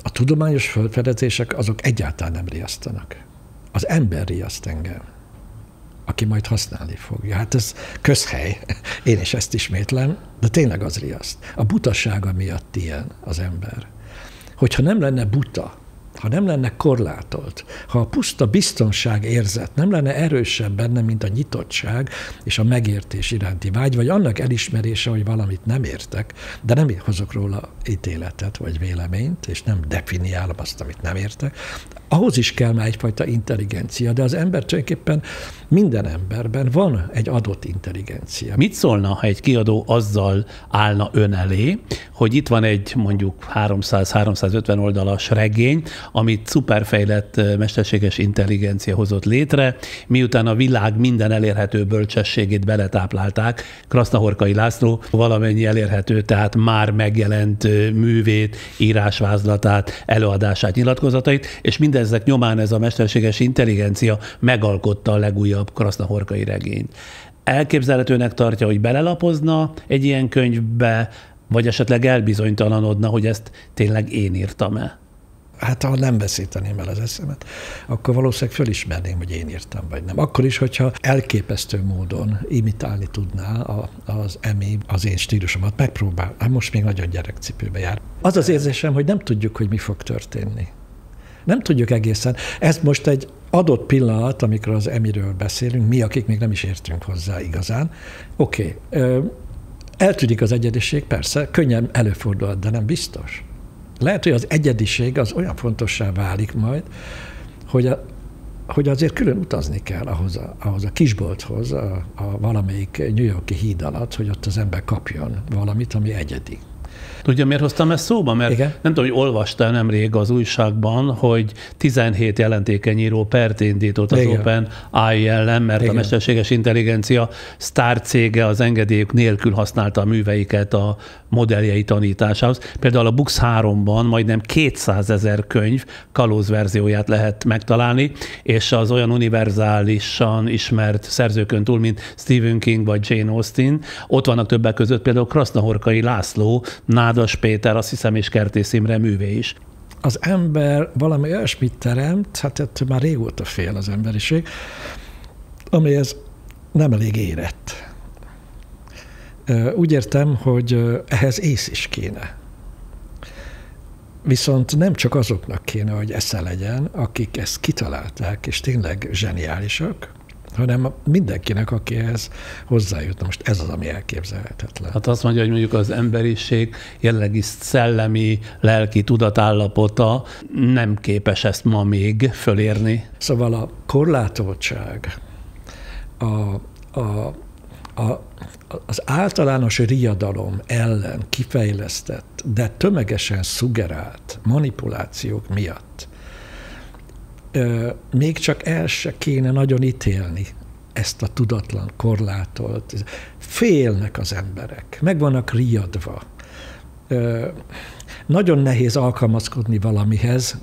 A tudományos felfedezések azok egyáltalán nem riasztanak. Az ember riaszt engem, aki majd használni fogja. Hát ez közhely. Én is ezt ismétlem, de tényleg az riaszt. A butasága miatt ilyen az ember. Hogyha nem lenne buta, ha nem lenne korlátolt, ha a puszta biztonságérzet nem lenne erősebb benne, mint a nyitottság és a megértés iránti vágy, vagy annak elismerése, hogy valamit nem értek, de nem hozok róla ítéletet vagy véleményt, és nem definiálom azt, amit nem értek, ahhoz is kell már egyfajta intelligencia, de az ember tulajdonképpen minden emberben van egy adott intelligencia. Mit szólna, ha egy kiadó azzal állna ön elé, hogy itt van egy mondjuk 300-350 oldalas regény, amit szuperfejlett mesterséges intelligencia hozott létre, miután a világ minden elérhető bölcsességét beletáplálták, Krasznahorkai László valamennyi elérhető, tehát már megjelent művét, írásvázlatát, előadását, nyilatkozatait, és mindezek nyomán ez a mesterséges intelligencia megalkotta a legújabb Krasznahorkai regényt. Elképzelhetőnek tartja, hogy belelapozna egy ilyen könyvbe, vagy esetleg elbizonytalanodna, hogy ezt tényleg én írtam-e? Hát ha nem veszíteném el az eszemet, akkor valószínűleg fölismerném, hogy én írtam, vagy nem. Akkor is, hogyha elképesztő módon imitálni tudná az Emi az én stílusomat, megpróbál. Hát most még nagyon gyerekcipőbe jár. Az az érzésem, hogy nem tudjuk, hogy mi fog történni. Nem tudjuk egészen. Ez most egy adott pillanat, amikor az Emiről beszélünk, mi, akik még nem is értünk hozzá igazán. Oké, eltűnik az egyediség, persze, könnyen előfordulhat, de nem biztos. Lehet, hogy az egyediség az olyan fontossá válik majd, hogy azért külön utazni kell ahhoz a kisbolthoz, a valamelyik New York-i híd alatt, hogy ott az ember kapjon valamit, ami egyedi. Tudja, miért hoztam ezt szóba? Mert igen? Nem tudom, hogy olvastál nemrég az újságban, hogy 17 jelentékenyíró pert indított az OpenAI ellen, mert igen, a mesterséges intelligencia sztárcége az engedélyük nélkül használta a műveiket a modelljei tanításához. Például a Books 3-ban majdnem 200 000 könyv kalózverzióját lehet megtalálni, és az olyan univerzálisan ismert szerzőkön túl, mint Stephen King vagy Jane Austen, ott vannak többek között például Krasznahorkai László, Nádas Péter, azt hiszem, és Kertész Imre művé is. Az ember valami olyasmit teremt, hát ettől már régóta fél az emberiség, amihez nem elég érett. Úgy értem, hogy ehhez ész is kéne. Viszont nem csak azoknak kéne, hogy esze legyen, akik ezt kitalálták, és tényleg zseniálisak, hanem mindenkinek, akihez hozzájut. Most ez az, ami elképzelhetetlen. Hát azt mondja, hogy mondjuk az emberiség jelenlegi szellemi, lelki tudatállapota nem képes ezt ma még fölérni. Szóval a korlátoltság, az általános riadalom ellen kifejlesztett, de tömegesen szuggerált manipulációk miatt még csak el se kéne nagyon ítélni ezt a tudatlan korlátolt. Félnek az emberek, meg vannak riadva. Nagyon nehéz alkalmazkodni valamihez,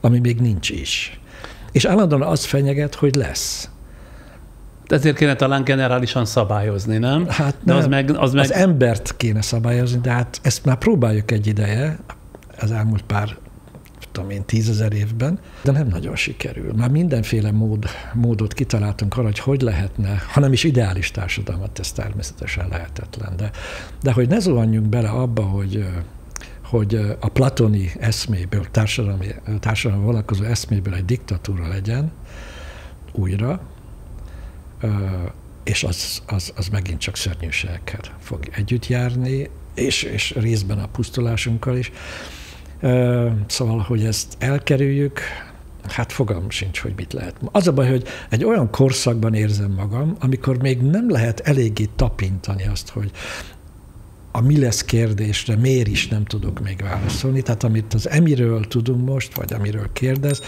ami még nincs is. És állandóan az fenyeget, hogy lesz. Ezért kéne talán generálisan szabályozni, nem? Hát nem, az embert kéne szabályozni, de hát ezt már próbáljuk egy ideje, az elmúlt pár, tudom én, 10 000 évben, de nem nagyon sikerül. Már mindenféle módot kitaláltunk arra, hogy lehetne, ha nem is ideális társadalmat, ez természetesen lehetetlen, de hogy ne zuhanjunk bele abba, hogy a platoni eszméből, társadalmi vonatkozó eszméből egy diktatúra legyen újra, és az megint csak szörnyűségekkel fog együtt járni, és részben a pusztulásunkkal is. Szóval, hogy ezt elkerüljük, hát fogalmam sincs, hogy mit lehet. Az a baj, hogy egy olyan korszakban érzem magam, amikor még nem lehet eléggé tapintani azt, hogy a mi lesz kérdésre miért is nem tudok még válaszolni. Tehát amit az emiről tudunk most, vagy amiről kérdez,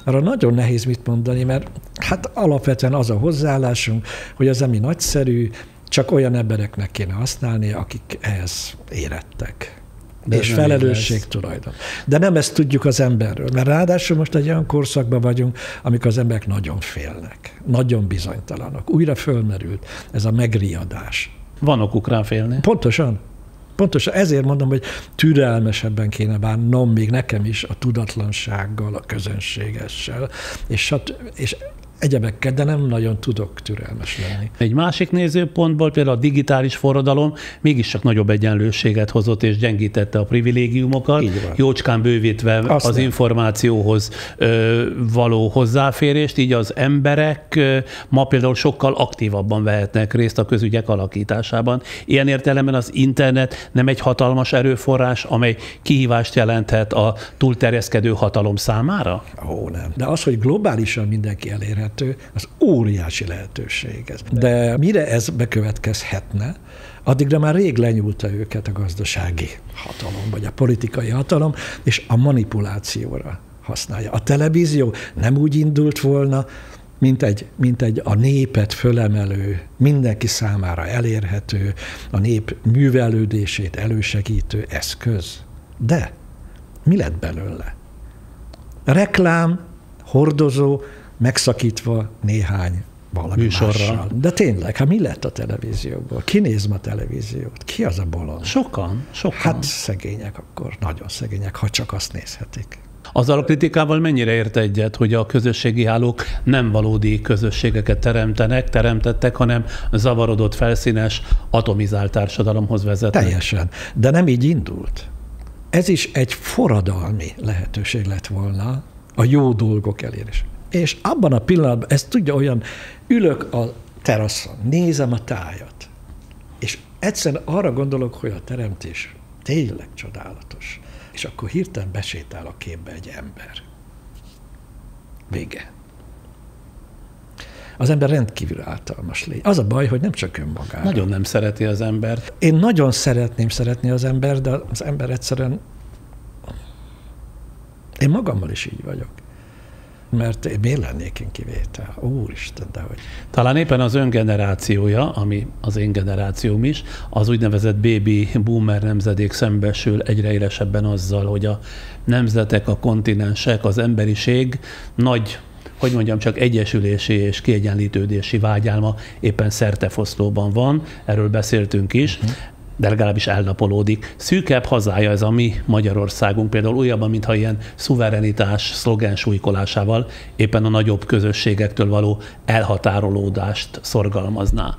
arra nagyon nehéz mit mondani, mert hát alapvetően az a hozzáállásunk, hogy az emi nagyszerű, csak olyan embereknek kéne használni, akik ehhez érettek. De és felelősségtulajdon. De nem ezt tudjuk az emberről, mert ráadásul most egy olyan korszakban vagyunk, amikor az emberek nagyon félnek, nagyon bizonytalanok. Újra fölmerült ez a megriadás. Van okuk rá félni. Pontosan. Ezért mondom, hogy türelmesebben kéne bánnom még nekem is a tudatlansággal, a közönségessel, és egyebekkel, de nem nagyon tudok türelmes lenni. Egy másik nézőpontból például a digitális forradalom mégiscsak nagyobb egyenlőséget hozott és gyengítette a privilégiumokat, jócskán bővítve az információhoz való hozzáférést, így az emberek ma például sokkal aktívabban vehetnek részt a közügyek alakításában. Ilyen értelemben az internet nem egy hatalmas erőforrás, amely kihívást jelenthet a túlterjeszkedő hatalom számára? Ó, nem. De az, hogy globálisan mindenki elérhető, az óriási lehetőség. De mire ez bekövetkezhetne, addigra már rég lenyúlta őket a gazdasági hatalom, vagy a politikai hatalom, és a manipulációra használja. A televízió nem úgy indult volna, mint egy a népet fölemelő, mindenki számára elérhető, a nép művelődését elősegítő eszköz. De mi lett belőle? Reklám, hordozó, megszakítva néhány valami mással. De tényleg, mi lett a televízióból? Ki néz ma televíziót? Ki az a bolond? Sokan. Hát szegények akkor, nagyon szegények, ha csak azt nézhetik. Azzal a kritikával mennyire ért egyet, hogy a közösségi hálók nem valódi közösségeket teremtettek, hanem zavarodott, felszínes, atomizált társadalomhoz vezetnek? Teljesen. De nem így indult. Ez is egy forradalmi lehetőség lett volna a jó dolgok elérés. És abban a pillanatban, ezt tudja olyan, ülök a teraszon, nézem a tájat, és egyszerűen arra gondolok, hogy a teremtés tényleg csodálatos. És akkor hirtelen besétál a képbe egy ember. Vége. Az ember rendkívül általmas lény. Az a baj, hogy nem csak önmagára. Nagyon nem szereti az embert. Én nagyon szeretném szeretni az embert, de az ember egyszerűen... Én magammal is így vagyok. Mert miért lennék én kivétel? Úristen, dehogy. Talán éppen az ön generációja, ami az én generációm is, az úgynevezett baby boomer nemzedék szembesül egyre élesebben azzal, hogy a nemzetek, a kontinensek, az emberiség nagy, hogy mondjam, csak egyesülési és kiegyenlítődési vágyálma éppen szertefoszlóban van, erről beszéltünk is, de legalábbis elnapolódik. Szűkebb hazája ez a mi Magyarországunk, például újabban, mintha ilyen szuverenitás szlogen súlykolásával éppen a nagyobb közösségektől való elhatárolódást szorgalmazná.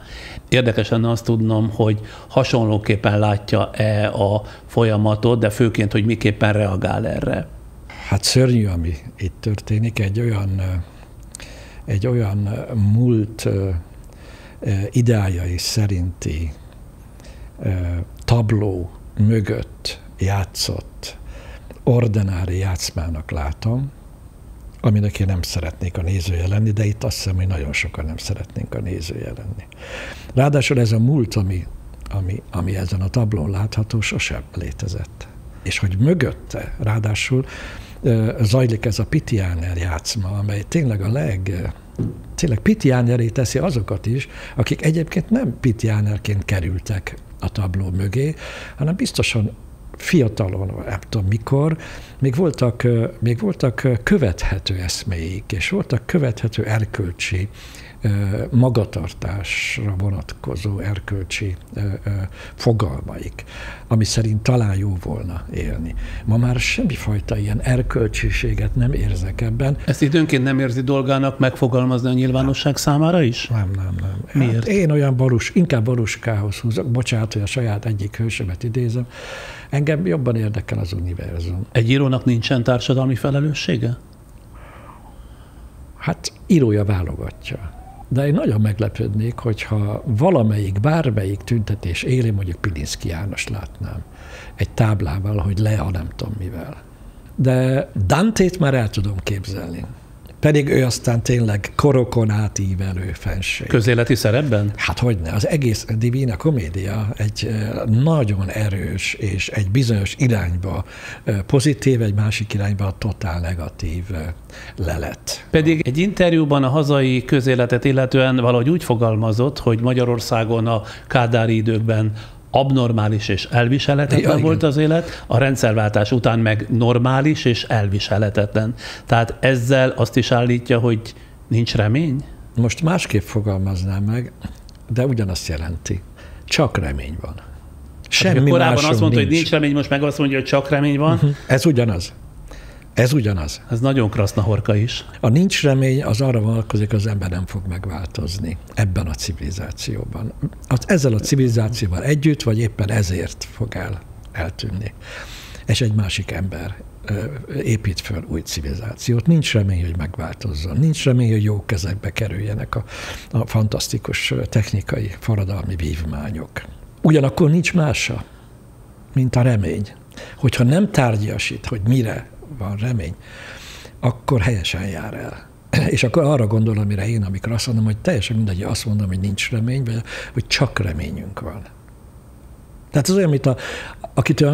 Érdekes lenne azt tudnom, hogy hasonlóképpen látja-e a folyamatot, de főként, hogy miképpen reagál erre. Hát szörnyű, ami itt történik, egy olyan múlt ideájai szerinti tabló mögött játszott ordinári játszmának látom, aminek én nem szeretnék a nézője lenni, de itt azt hiszem, hogy nagyon sokan nem szeretnénk a nézője lenni. Ráadásul ez a múlt, ami ezen a tablón látható, sosem létezett. És hogy mögötte, ráadásul zajlik ez a Pitiáner játszma, amely tényleg tényleg Pitiáneré teszi azokat is, akik egyébként nem Pitiánerként kerültek a tabló mögé, hanem biztosan fiatalon, nem tudom mikor, még voltak követhető eszméik, és voltak követhető erkölcsi, magatartásra vonatkozó erkölcsi fogalmaik, ami szerint talán jó volna élni. Ma már semmifajta ilyen erkölcsiséget nem érzek ebben. Ezt időnként nem érzi dolgának megfogalmazni a nyilvánosság számára is? Nem. Miért? Hát én olyan inkább Boruskához húzok, bocsánat, hogy a saját egyik hősömet idézem, engem jobban érdekel az univerzum. Egy írónak nincsen társadalmi felelőssége? Hát írója válogatja. De én nagyon meglepődnék, hogyha bármelyik tüntetés élén mondjuk Pilinszky János látnám egy táblával, hogy le a nem tudom mivel. De Dantét már el tudom képzelni. Pedig ő aztán tényleg korokon átívelő fenség. Közéleti szerepben? Hát hogyne, az egész Divina Comedia egy nagyon erős és egy bizonyos irányba pozitív, egy másik irányba totál negatív lelet. Pedig egy interjúban a hazai közéletet illetően valahogy úgy fogalmazott, hogy Magyarországon a kádári időkben abnormális és elviselhetetlen volt az élet, a rendszerváltás után meg normális és elviselhetetlen. Tehát ezzel azt is állítja, hogy nincs remény? Most másképp fogalmaznám meg, de ugyanazt jelenti. Csak remény van. Semmi korábban azt mondta, nincs. hogy nincs remény, most meg azt mondja, hogy csak remény van. Ez ugyanaz. Ez nagyon krasznahorka is. A nincs remény az arra vonatkozik, az ember nem fog megváltozni ebben a civilizációban. Ezzel a civilizációval együtt, vagy éppen ezért fog eltűnni. És egy másik ember épít föl új civilizációt. Nincs remény, hogy megváltozzon. Nincs remény, hogy jó kezekbe kerüljenek a fantasztikus technikai forradalmi vívmányok. Ugyanakkor nincs mása, mint a remény. Hogyha nem tárgyasít, hogy mire van remény, akkor helyesen jár el. És akkor arra gondolom, amire én, amikor azt mondom, hogy teljesen mindegy, azt mondom, hogy nincs remény, vagy hogy csak reményünk van. Tehát az olyan, mint akitől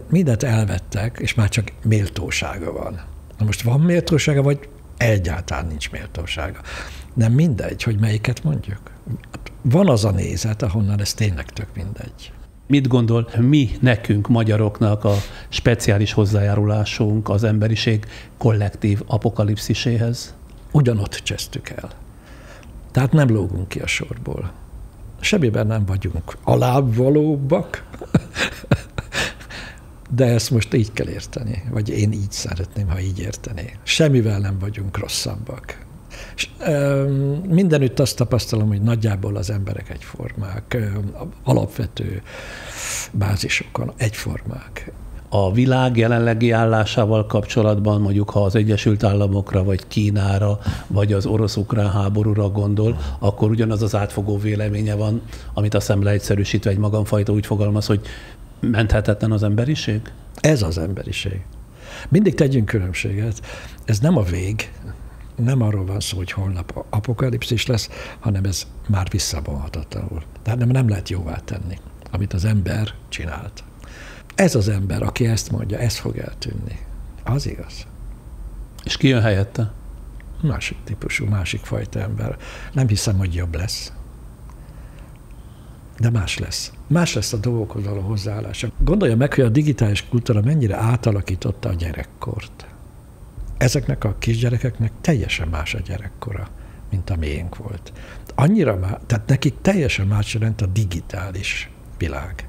mindent elvettek, és már csak méltósága van. Na most van méltósága, vagy egyáltalán nincs méltósága. Nem mindegy, hogy melyiket mondjuk. Van az a nézet, ahonnan ez tényleg tök mindegy. Mit gondol, mi nekünk, magyaroknak a speciális hozzájárulásunk az emberiség kollektív apokalipsziséhez? Ugyanott csesztük el. Tehát nem lógunk ki a sorból. Semmiben nem vagyunk alábbvalóbbak, de ezt most így kell érteni, vagy én így szeretném, ha így értené. Semmivel nem vagyunk rosszabbak. Mindenütt azt tapasztalom, hogy nagyjából az emberek egyformák, alapvető bázisokon egyformák. A világ jelenlegi állásával kapcsolatban, mondjuk ha az Egyesült Államokra, vagy Kínára, vagy az orosz-ukrán háborúra gondol, akkor ugyanaz az átfogó véleménye van, amit aztán leegyszerűsítve egy magamfajta úgy fogalmaz, hogy menthetetlen az emberiség? Ez az emberiség. Mindig tegyünk különbséget. Ez nem a vég, nem arról van szó, hogy holnap apokalipszis lesz, hanem ez már visszavonhatatlanul. Tehát nem lehet jóvá tenni, amit az ember csinált. Ez az ember, aki ezt mondja, ez fog eltűnni. Az igaz. És ki jön helyette? Másik típusú, másik fajta ember. Nem hiszem, hogy jobb lesz. De más lesz. Más lesz a dolgokhoz való hozzáállása. Gondolja meg, hogy a digitális kultúra mennyire átalakította a gyerekkort. Ezeknek a kisgyerekeknek teljesen más a gyerekkora, mint a miénk volt. Tehát nekik teljesen más jelent a digitális világ.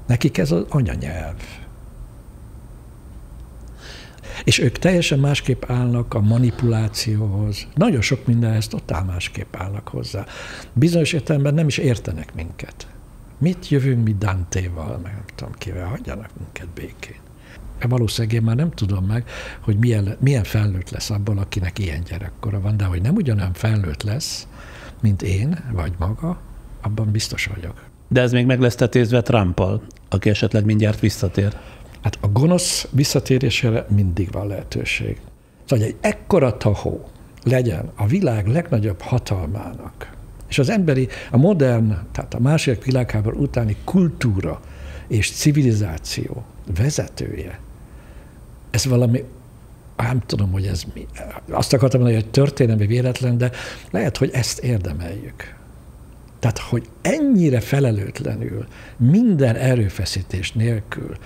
Nekik ez az anyanyelv. És ők teljesen másképp állnak a manipulációhoz. Nagyon sok mindenhez totál másképp állnak hozzá. Bizonyos értelemben nem is értenek minket. Mit jövünk mi Dantéval, meg nem tudom kivel, hagyjanak minket békén. Valószínűleg én már nem tudom meg, hogy milyen felnőtt lesz abból, akinek ilyen gyerekkora van, de hogy nem ugyanolyan felnőtt lesz, mint én, vagy maga, abban biztos vagyok. De ez még meg lesz tetézve Trumpal, aki esetleg mindjárt visszatér. Hát a gonosz visszatérésére mindig van lehetőség. Szóval, hogy egy ekkora tahó legyen a világ legnagyobb hatalmának, és az a modern, tehát a második világháború utáni kultúra és civilizáció vezetője, ez valami nem tudom, hogy ez mi. Azt akartam mondani, hogy történelmi véletlen, de lehet, hogy ezt érdemeljük. Tehát, hogy ennyire felelőtlenül, minden erőfeszítés nélkül,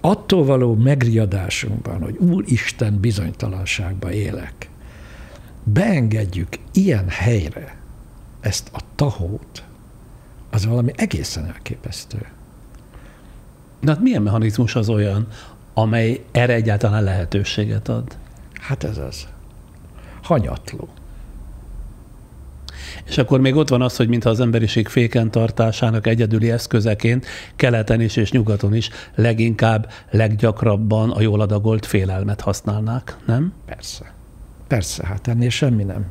attól való megriadásunkban, hogy Úristen bizonytalanságba élek, beengedjük ilyen helyre ezt a tahót, az valami egészen elképesztő. De hát milyen mechanizmus az olyan, amely erre egyáltalán lehetőséget ad? Hát ez az. Hanyatló. És akkor még ott van az, hogy mintha az emberiség féken tartásának egyedüli eszközeként keleten is és nyugaton is leginkább, leggyakrabban a jól adagolt félelmet használnák, nem? Persze. Persze, hát ennél semmi nem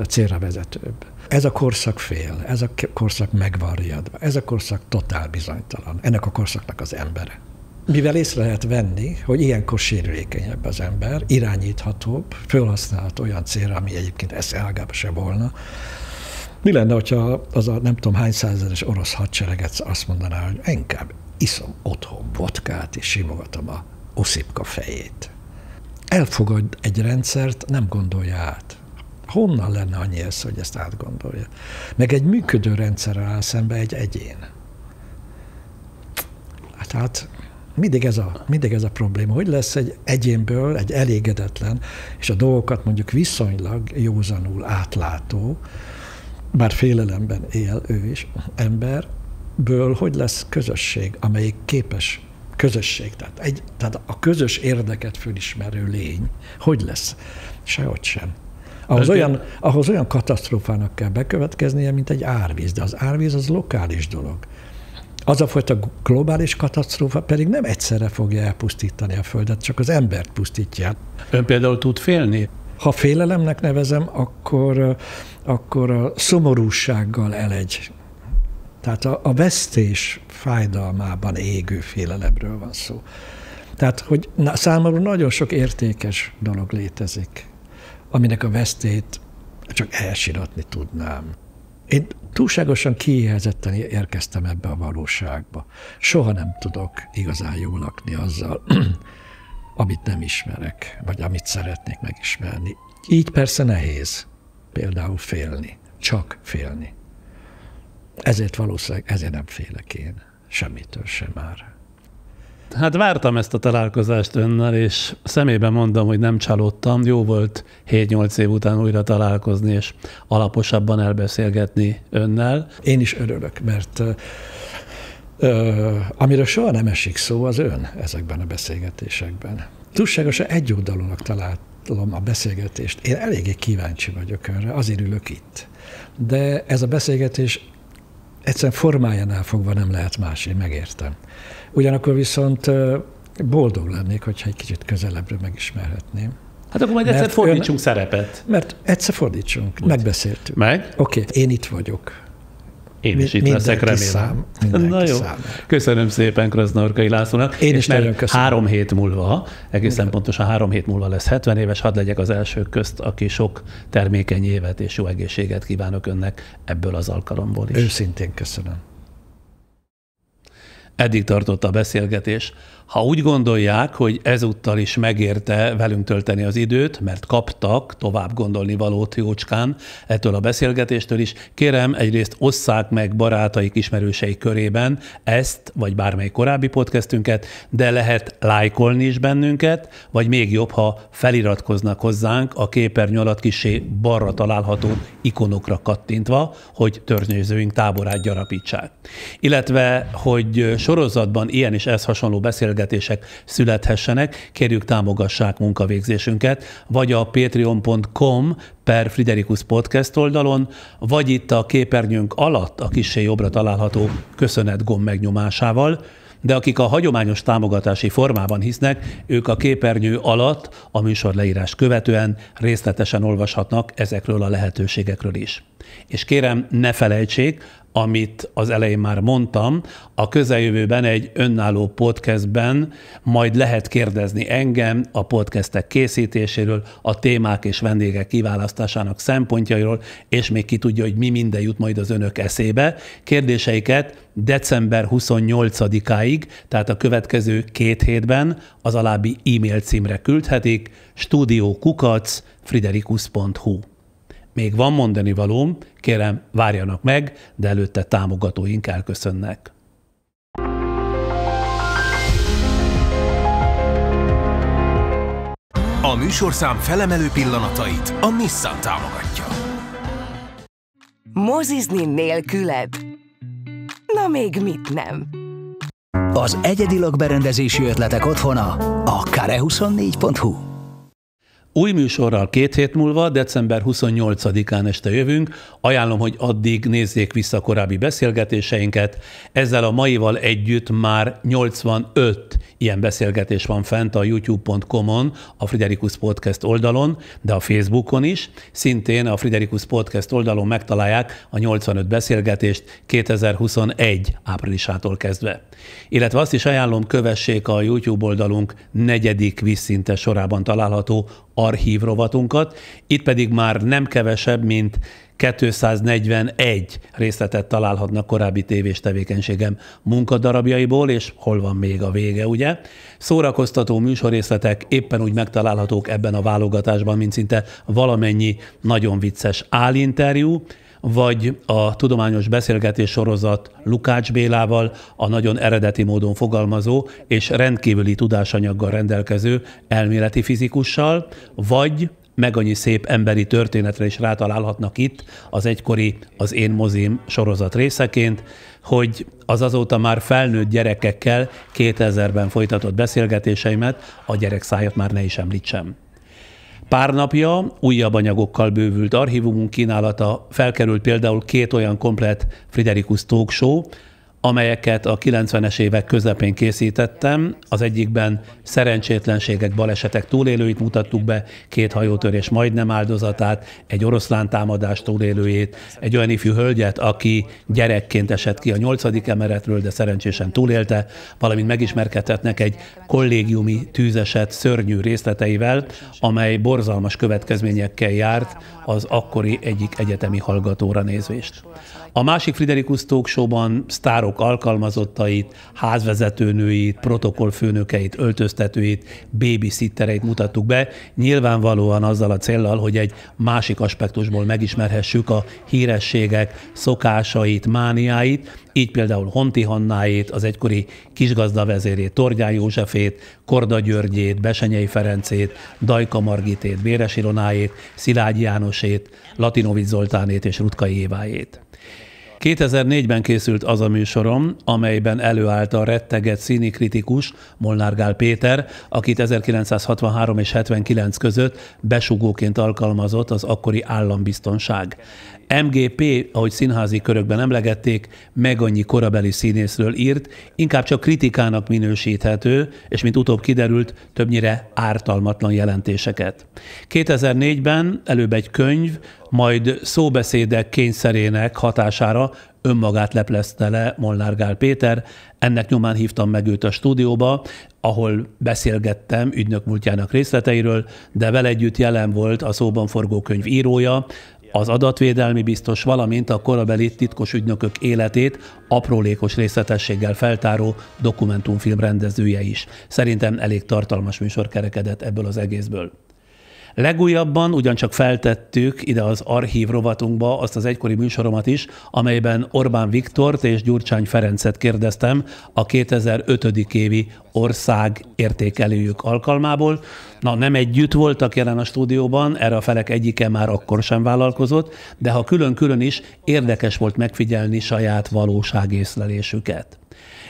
célra vezetőbb. Ez a korszak fél, ez a korszak meg van riadva, ez a korszak totál bizonytalan, ennek a korszaknak az embere. Mivel észre lehet venni, hogy ilyenkor sérülékenyebb az ember, irányíthatóbb, felhasználható olyan célra, ami egyébként eszeágába se volna. Mi lenne, hogyha az a nem tudom hány százezeres orosz hadsereget azt mondaná, hogy inkább iszom otthon vodkát, és simogatom a Oszipka fejét. Elfogad egy rendszert, nem gondolja át. Honnan lenne annyi ez, hogy ezt átgondolja? Meg egy működő rendszerrel áll szembe egy egyén. Hát mindig ez a probléma. Hogy lesz egy egyénből, egy elégedetlen, és a dolgokat mondjuk viszonylag józanul átlátó, bár félelemben él ő is, emberből, hogy lesz közösség, amelyik képes közösség, tehát a közös érdeket fölismerő lény, hogy lesz? Sehogy sem. Ahhoz olyan katasztrófának kell bekövetkeznie, mint egy árvíz, de az árvíz az lokális dolog. Az a fajta globális katasztrófa pedig nem egyszerre fogja elpusztítani a Földet, csak az embert pusztítja. Ön például tud félni? Ha félelemnek nevezem, akkor a szomorúsággal elegy. Tehát a vesztés fájdalmában égő félelemről van szó. Tehát, hogy számomra nagyon sok értékes dolog létezik, aminek a vesztét csak elsiratni tudnám. Én túlságosan kiéhezetten érkeztem ebbe a valóságba. Soha nem tudok igazán jól lakni azzal, amit nem ismerek, vagy amit szeretnék megismerni. Így persze nehéz például félni, csak félni. Ezért valószínűleg nem félek én, semmitől sem már. Hát vártam ezt a találkozást önnel, és szemében mondom, hogy nem csalódtam. Jó volt 7-8 év után újra találkozni, és alaposabban elbeszélgetni önnel. Én is örülök, mert amiről soha nem esik szó, az ön ezekben a beszélgetésekben. Túlságosan egyoldalúnak találom a beszélgetést. Én eléggé kíváncsi vagyok önre, azért ülök itt. De ez a beszélgetés egyszerűen formájánál fogva nem lehet más, én megértem. Ugyanakkor viszont boldog lennék, hogyha egy kicsit közelebbről megismerhetném. Hát akkor majd egyszer fordítsunk szerepet. Mert egyszer fordítsunk, megbeszéltük. Meg? Oké, én itt vagyok. Én is itt leszek, remélem. Na jó. Köszönöm szépen Krasznahorkai Lászlónak. Én is nagyon köszönöm. 3 hét múlva, egészen pontosan 3 hét múlva lesz 70 éves, hadd legyek az elsők közt, aki sok termékeny évet és jó egészséget kívánok önnek ebből az alkalomból is. Őszintén köszönöm. Eddig tartott a beszélgetés. Ha úgy gondolják, hogy ezúttal is megérte velünk tölteni az időt, mert kaptak tovább gondolni valót jócskán ettől a beszélgetéstől is, kérem, egyrészt osszák meg barátaik, ismerőseik körében ezt, vagy bármely korábbi podcastünket, de lehet lájkolni is bennünket, vagy még jobb, ha feliratkoznak hozzánk a képernyő alatt kissé balra található ikonokra kattintva, hogy törnyőzőink táborát gyarapítsák. Illetve, hogy sorozatban ilyen és ehhez hasonló beszélgetések születhessenek, kérjük támogassák munkavégzésünket, vagy a patreon.com/Friderikus Podcast oldalon, vagy itt a képernyőnk alatt a kissé jobbra található köszönet gomb megnyomásával, de akik a hagyományos támogatási formában hisznek, ők a képernyő alatt a műsor leírás követően részletesen olvashatnak ezekről a lehetőségekről is. És kérem, ne felejtsék, amit az elején már mondtam, a közeljövőben egy önálló podcastben majd lehet kérdezni engem a podcastek készítéséről, a témák és vendégek kiválasztásának szempontjairól, és még ki tudja, hogy mi minden jut majd az önök eszébe. Kérdéseiket december 28-áig, tehát a következő 2 hétben az alábbi e-mail címre küldhetik, studio@friderikus.hu. Még van mondani valóm, kérem, várjanak meg, de előtte támogatóink elköszönnek. A műsorszám felemelő pillanatait a Nissan támogatja. Mozizni nélküled? Na még mit nem? Az egyedi lakberendezési ötletek otthona a kare24.hu. Új műsorral 2 hét múlva, december 28-án este jövünk. Ajánlom, hogy addig nézzék vissza korábbi beszélgetéseinket. Ezzel a maival együtt már 85 ilyen beszélgetés van fent a youtube.com-on, a Friderikus Podcast oldalon, de a Facebookon is. Szintén a Friderikus Podcast oldalon megtalálják a 85 beszélgetést 2021 áprilisától kezdve. Illetve azt is ajánlom, kövessék a YouTube oldalunk 4. vízszintes sorában található archív rovatunkat. Itt pedig már nem kevesebb, mint 241 részletet találhatnak korábbi tévés tevékenységem munkadarabjaiból, és hol van még a vége, ugye? Szórakoztató műsorrészletek éppen úgy megtalálhatók ebben a válogatásban, mint szinte valamennyi nagyon vicces álinterjú, vagy a tudományos beszélgetés sorozat Lukács Bélával, a nagyon eredeti módon fogalmazó és rendkívüli tudásanyaggal rendelkező elméleti fizikussal, vagy meg annyi szép emberi történetre is rátalálhatnak itt az egykori Az én mozim sorozat részeként, hogy az azóta már felnőtt gyerekekkel 2000-ben folytatott beszélgetéseimet, a gyerekszájat már ne is említsem. Pár napja újabb anyagokkal bővült archívumunk kínálata, felkerült például 2 olyan komplett Friderikus Talk Show, amelyeket a 90-es évek közepén készítettem. Az egyikben szerencsétlenségek, balesetek túlélőit mutattuk be, 2 hajótörés majdnem áldozatát, egy oroszlán támadás túlélőjét, egy olyan ifjú hölgyet, aki gyerekként esett ki a 8. emeletről, de szerencsésen túlélte, valamint megismerkedhetnek egy kollégiumi tűzeset szörnyű részleteivel, amely borzalmas következményekkel járt az akkori egyik egyetemi hallgatóra nézvést. A másik Friderikus Talk Show-ban sztárok alkalmazottait, házvezetőnőit, protokollfőnökeit, öltöztetőit, babysittereit mutattuk be, nyilvánvalóan azzal a céllal, hogy egy másik aspektusból megismerhessük a hírességek szokásait, mániáit, így például Honti Hannáét, az egykori kisgazdavezérét, Tordján Józsefét, Korda Györgyét, Besenyei Ferencét, Dajka Margitét, Béres Ilonáét, Szilágyi Jánosét, Latinovics Zoltánét és Rutkai Évájét. 2004-ben készült az a műsorom, amelyben előállt a retteget színikritikus Molnár Gál Péter, akit 1963 és 79 között besugóként alkalmazott az akkori állambiztonság. MGP, ahogy színházi körökben emlegették, meg annyi korabeli színészről írt, inkább csak kritikának minősíthető, és mint utóbb kiderült, többnyire ártalmatlan jelentéseket. 2004-ben előbb egy könyv, majd szóbeszédek kényszerének hatására önmagát leplezte le Molnár Gál Péter. Ennek nyomán hívtam meg őt a stúdióba, ahol beszélgettem ügynök múltjának részleteiről, de vele együtt jelen volt a szóban forgó könyv írója, az adatvédelmi biztos, valamint a korabeli titkos ügynökök életét aprólékos részletességgel feltáró dokumentumfilm rendezője is. Szerintem elég tartalmas műsor kerekedett ebből az egészből. Legújabban ugyancsak feltettük ide az archív rovatunkba azt az egykori műsoromat is, amelyben Orbán Viktort és Gyurcsány Ferencet kérdeztem a 2005. évi ország értékelőjük alkalmából. Na, nem együtt voltak jelen a stúdióban, erre a felek egyike már akkor sem vállalkozott, de ha külön-külön is érdekes volt megfigyelni saját valóságészlelésüket.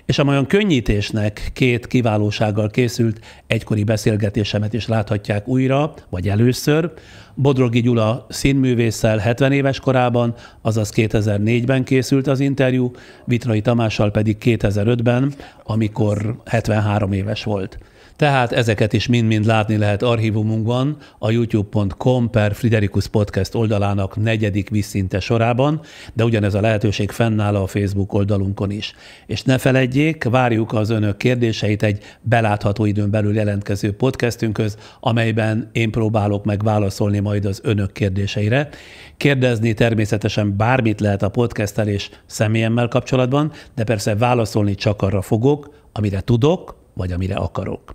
És amolyan könnyítésnek 2 kiválósággal készült egykori beszélgetésemet is láthatják újra, vagy először. Bodrogi Gyula színművésszel 70 éves korában, azaz 2004-ben készült az interjú, Vitrai Tamással pedig 2005-ben, amikor 73 éves volt. Tehát ezeket is mind-mind látni lehet archívumunkban, a youtube.com/Friderikus Podcast oldalának 4. vízszinte sorában, de ugyanez a lehetőség fennáll a Facebook oldalunkon is. És ne feledjék, várjuk az önök kérdéseit egy belátható időn belül jelentkező podcastünkhöz, amelyben én próbálok meg válaszolni majd az önök kérdéseire. Kérdezni természetesen bármit lehet a podcasttel és személyemmel kapcsolatban, de persze válaszolni csak arra fogok, amire tudok, vagy amire akarok.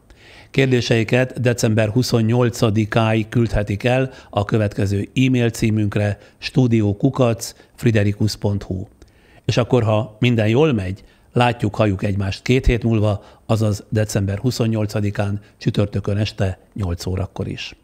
Kérdéseiket december 28-áig küldhetik el a következő e-mail címünkre studio@friderikus.hu. És akkor, ha minden jól megy, látjuk, halljuk egymást 2 hét múlva, azaz december 28-án csütörtökön este 8 órakor is.